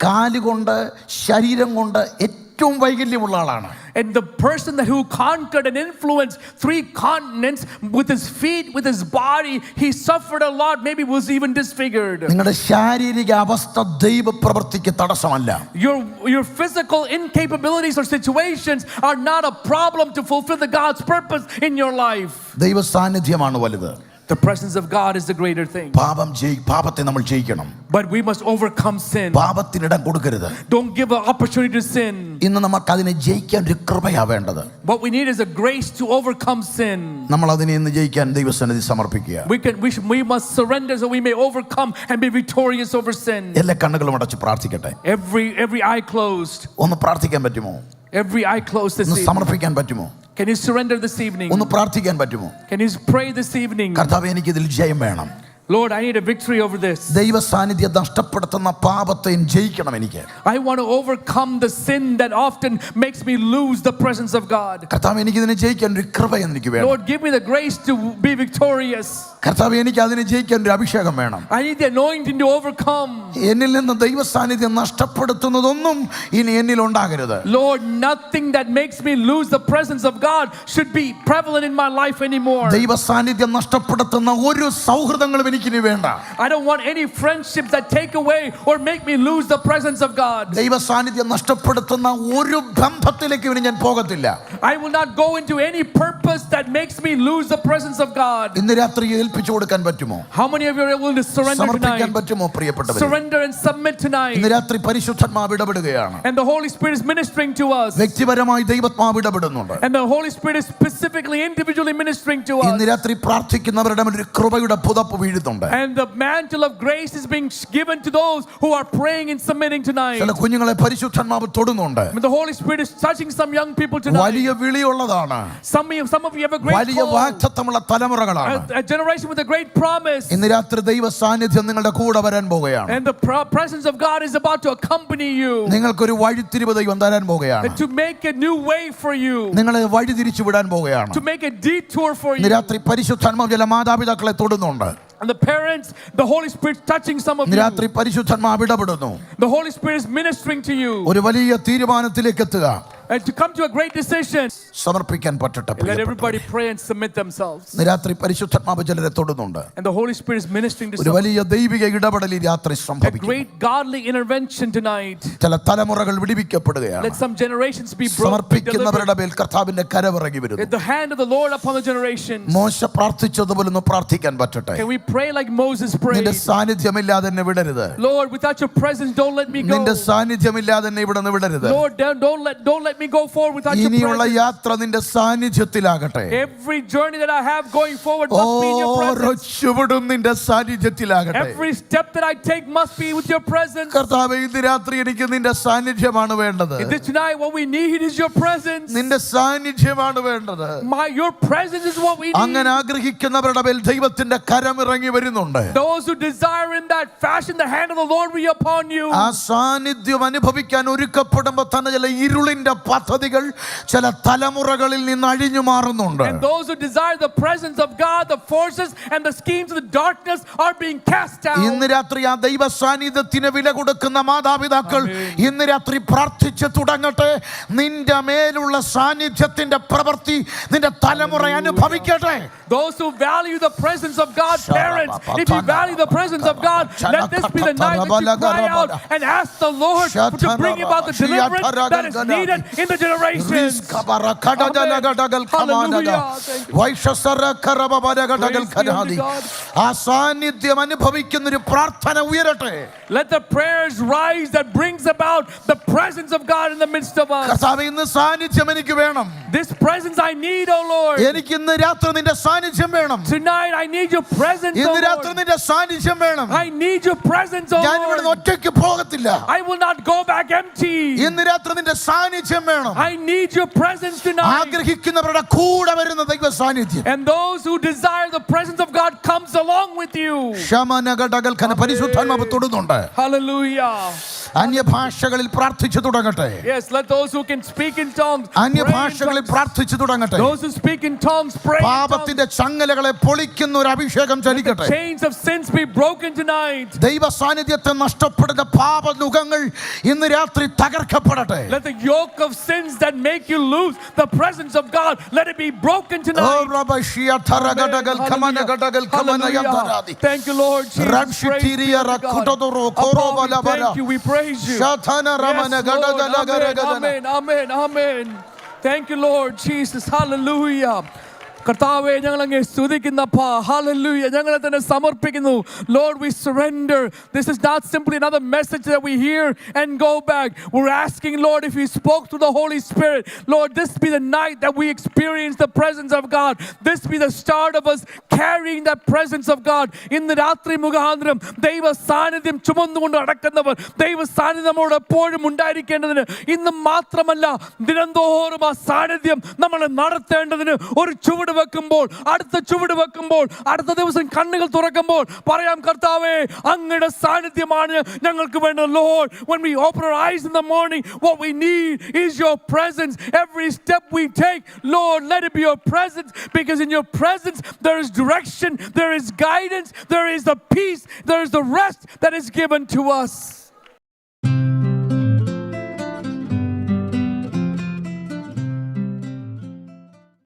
കാലുകൊണ്ട് ശരീരം കൊണ്ട് ഏറ്റവും വൈകല്യമുള്ള ആളാണ്. And the person who conquered and influenced 3 continents with his feet, with his body, he suffered a lot, maybe was even disfigured. നിങ്ങളുടെ ശാരീരിക അവസ്ഥ ദൈവ പ്രവൃത്തിക്ക് തടസ്സമല്ല. Your physical incapabilities or situations are not a problem to fulfill the God's purpose in your life. ദൈവ സാന്നിധ്യമാണ് വലുത്. The presence of God is the greater thing. പാപത്തെ നമ്മൾ ജയിക്കണം. But we must overcome sin. പാപത്തിന് ഇടം കൊടുക്കരുത്. Don't give an opportunity to sin. ഇന്ന് നമുക്ക് അതിനെ ജയിക്കാൻ ഒരു കൃപയാ വേണ്ടത്. What we need is a grace to overcome sin. നമ്മൾ അതിനെ ഇന്ന് ജയിക്കാൻ ദൈവസന്നിധി സമർപ്പിക്കുക. We must surrender so we may overcome and be victorious over sin. എല്ലാ കണ്ണുകളും അടച്ച് പ്രാർത്ഥിക്കട്ടെ. Every eye closed. ഒന്ന് പ്രാർത്ഥിക്കാൻ പറ്റുമോ? Every eye closed this evening. സമർപ്പിക്കാൻ പറ്റുമോ? Can you surrender this evening? ഒന്ന് പ്രാർത്ഥിക്കാൻ പറ്റുമോ? Can you pray this evening? കർത്താവേ, എനിക്ക് ഇതിൽ ജയം വേണം. Lord, I need a victory over this. ദൈവ സാന്നിധ്യം നഷ്ടപ്പെടുത്തുന്ന പാപത്തെ ജയിക്കണം എനിക്ക്. I want to overcome the sin that often makes me lose the presence of God. കർത്താവേ, എനിക്ക് ഇതിനെ ജയിക്കാൻ ഒരു കൃപ എനിക്ക് വേണം. Lord, give me the grace to be victorious. കർത്താവേ, എനിക്ക് അതിനെ ജയിക്കാൻ ഒരു അഭിഷേകം വേണം. I need the anointing to overcome. എന്നിൽ നിന്ന് ദൈവ സാന്നിധ്യം നഷ്ടപ്പെടുത്തുന്നതൊന്നും ഇനി എന്നിൽ ഉണ്ടാകരുത്. Lord, nothing that makes me lose the presence of God should be prevalent in my life anymore. ദൈവ സാന്നിധ്യം നഷ്ടപ്പെടുത്തുന്ന ഒരു സൗഹൃദങ്ങളും എനിക്കിനി വേണ്ട. I don't want any friendships that take away or make me lose the presence of God. ദൈവ സാന്നിധ്യം നഷ്ടപ്പെടുത്തുന്ന ഒരു ബന്ധത്തിലേക്ക് ഇനി ഞാൻ പോകത്തില്ല. I will not go into any purpose that makes me lose the presence of God. ഇന്ന് രാത്രി ഏൽപ്പിച്ചു കൊടുക്കാൻ പറ്റുമോ? How many of you are willing to surrender സമർപ്പിക്കാൻ tonight? പറ്റുമോ പ്രിയപ്പെട്ടവരെ? Surrender and submit tonight. ഇന്ന് രാത്രി പരിശുദ്ധാത്മാവ് ഇടപെടുകയാണ്. And the Holy Spirit is ministering to us. വ്യക്തിപരമായി ദൈവാത്മാവ് ഇടപെടുന്നുണ്ട്. And the Holy Spirit is specifically individually ministering to us. ഇന്ന് രാത്രി പ്രാർത്ഥിക്കുന്നവരുടെ മേൽ ഒരു കൃപയുടെ പുതപ്പ് വീഴുന്നുണ്ട്. And the mantle of grace is being given to those who are praying and submitting tonight. ചില കുഞ്ഞുങ്ങളെ പരിശുദ്ധാത്മാവ് തൊടുന്നുണ്ട്. And the Holy Spirit is touching some young people tonight. വലിയ വിളിയുള്ളതാണ്. Some of you have a great വലിയ വാഗ്ദത്തമുള്ള തലമുറകളാണ്. a generation with a great promise. ഇന്ന് രാത്രി ദൈവ സാന്നിധ്യം നിങ്ങളുടെ കൂടെ വരാൻ പോകുകയാണ്. And the presence of God is about to accompany you. നിങ്ങൾക്കൊരു വഴിത്തിരിവ് ദൈവം തരാൻ പോകുകയാണ്. And to make a new way for you. നിങ്ങളെ വഴിതിരിച്ചു വിടാൻ പോകുകയാണ്. To make a detour for you. ഇന്ന് രാത്രി പരിശുദ്ധാത്മാവ് ചില മാതാപിതാക്കളെ തൊടുന്നുണ്ട്. And the parents, the Holy Spirit touching some of you. രാത്രി പരിശുദ്ധാത്മാവ് ഇടപെടുന്നു. The Holy Spirit is ministering to you. ഒരു വലിയ തീരുമാനത്തിലേക്ക് എത്തുക. and to come to a great decision. സമർപ്പിക്കാൻ പറ്റട്ടെ. Let everybody pray and submit themselves. ഇന്ന് രാത്രി പരിശുദ്ധാത്മാവ് ചിലരെ തൊടുന്നുണ്ട്. And the Holy Spirit is ministering to ഒരു some. വലിയ ദൈവിക ഇടപെടൽ ഈ രാത്രി A സംഭവിക്കും. great godly intervention tonight. ചില തലമുറകൾ വിടിവിക്കപ്പെടുകയാണ്. Let some generations be broken. സമർപ്പിക്കുന്നവരുടെ മേൽ കർത്താവിന്റെ കരവിറങ്ങി വരുന്നു. Let the hand of the Lord upon the generations. മോശ പ്രാർത്ഥിച്ചതുപോലെ ഒന്ന് പ്രാർത്ഥിക്കാൻ പറ്റട്ടെ. Can we pray like Moses prayed? നിന്റെ സാന്നിധ്യമില്ലാതെ എന്നെ വിടരുത്. Lord, without your presence, don't let me go. നിന്റെ സാന്നിധ്യമില്ലാതെ എന്നെ ഇവിടെ നിന്ന് വിടരുത്. Lord, don't let me go forward without your ഇനിയുള്ള presence. യാത്ര നിന്റെ സാന്നിധ്യത്തിലാകട്ടെ. Every journey that I have going forward must be in your ഓരോ presence. ചുവടും നിന്റെ സാന്നിധ്യത്തിലാകട്ടെ. Every step that I take must be with your presence. കർത്താവേ, ഇന്ന് രാത്രി എനിക്ക് നിന്റെ സാന്നിധ്യമാണ് വേണ്ടത്. Tonight what we need is your presence. നിന്റെ സാന്നിധ്യമാണ് വേണ്ടത്. Your presence is what we need. അങ്ങനെ ആഗ്രഹിക്കുന്നവരുടെ മേൽ ദൈവത്തിന്റെ കരം ഇറങ്ങി വരുന്നുണ്ട്. Those who desire in that fashion, the hand of the Lord will be upon you. ആ സാന്നിധ്യം അനുഭവിക്കാൻ ഒരുക്കപ്പെടുമ്പോൾ തന്നെ ചില ഇരുളിന്റെ പദ്ധതികൾ ചില തലമുറകളിൽ നിന്ന് അഴിഞ്ഞു മാറുന്നുണ്ട്. And those who desire the presence of God, the forces and the schemes of the darkness are being cast out. ഇന്ന് രാത്രി ആ ദൈവ സാന്നിധ്യത്തിന് വില കൊടുക്കുന്ന മാതാപിതാക്കൾ ഇന്ന് രാത്രി പ്രാർത്ഥിച്ചു തുടങ്ങട്ടെ. നിന്റെ മേലുള്ള സാന്നിധ്യത്തിന്റെ പ്രവൃത്തി നിന്റെ തലമുറ അനുഭവിക്കട്ടെ. Those who value the presence of God, parents, if you value the presence of God, let this be the night that you cry out and ask the Lord to bring about the deliverance that is needed in the generations. ആ സാന്നിധ്യം അനുഭവിക്കുന്ന ഒരു പ്രാർത്ഥന ഉയരട്ടെ. Let the prayers rise that brings about the presence of God in the midst of us. കർത്താവേ, ഇന്ന് സാന്നിധ്യം എനിക്ക് വേണം. This presence I need, oh Lord. എനിക്ക് ഇന്ന് രാത്രി നിന്റെ സാന്നിധ്യം വേണം. Tonight I need your presence, oh ഇന്ന് രാത്രി Lord. നിന്റെ സാന്നിധ്യം വേണം. I need your presence, oh ഞാൻ ഇവിടെ Lord. ഒറ്റയ്ക്ക് പോകത്തില്ല. I will not go back empty. ഇന്ന് രാത്രി നിന്റെ സാന്നിധ്യം വേണം. I need your presence tonight. ആഗ്രഹിക്കുന്നവരുടെ കൂടെ വരുന്ന ദൈവ സാന്നിധ്യം. And those who desire the presence of God comes along with you. ശമനഗടകൽക്കന പരിശുദ്ധാത്മാവ് തൊടുന്നുണ്ട്. Hallelujah. അന്യഭാഷകളിൽ പ്രാർത്ഥിച്ചു തുടങ്ങട്ടെ. Yes, let those who can speak in tongues pray in അന്യഭാഷകളിൽ tongues. പ്രാർത്ഥിച്ചു തുടങ്ങട്ടെ. Those who speak in tongues pray in tongues. പാപത്തിന്റെ ചങ്ങലകളെ പൊളിക്കുന്ന ഒരു അഭിഷേകം ചലിക്കട്ടെ. Chains of sins be broken tonight. ദൈവ സാന്നിധ്യത്തെ നഷ്ടപ്പെടുന്ന പാപനുഖങ്ങൾ ഇന്ന് രാത്രി തകർക്കപ്പെടട്ടെ. Let the yoke of sins that make you lose the presence of God, let it be broken tonight. Hallelujah. Thank you, Lord Jesus. Praise be to God. Above we thank you, we praise you. Yes, Lord. Amen, amen, amen. Thank you, Lord Jesus. Hallelujah. കർത്താവേ, ഞങ്ങൾ അങ്ങേ സ്തുതിക്കുന്നപ്പാ. Hallelujah. ഞങ്ങളെ തന്നെ സമർപ്പിക്കുന്നു. Lord, we surrender. This is not simply another message that we hear and go back. We're asking, Lord, if you spoke through the Holy Spirit, Lord, this be the night that we experience the presence of God. This be the start of us carrying that presence of God. ഇന്ന് രാത്രി മുഖാന്തരം ദൈവ സാന്നിധ്യം ചുമന്നുകൊണ്ട് നടക്കുന്നവർ ദൈവ സാന്നിധ്യം നമ്മോട് എപ്പോഴും ഉണ്ടായിരിക്കേണ്ടതിന് ഇന്ന് മാത്രമല്ല ദിനംതോറും ആ സാന്നിധ്യം നമ്മളെ നടത്തേണ്ടതിന് ഒരു ചുവട് വെക്കുമ്പോൾ അടുത്ത ദിവസം കണ്ണുകൾ തുറക്കുമ്പോൾ പറയാം, കർത്താവേ, അങ്ങയുടെ സാന്നിധ്യമാണ് ഞങ്ങൾക്ക് വേണ്ടത്. Lord, when we open our eyes in the morning, what we need is your presence. Every step we take, Lord, let it be your presence, because in your presence there is direction, there is guidance, there is the peace, there is the rest that is given to us.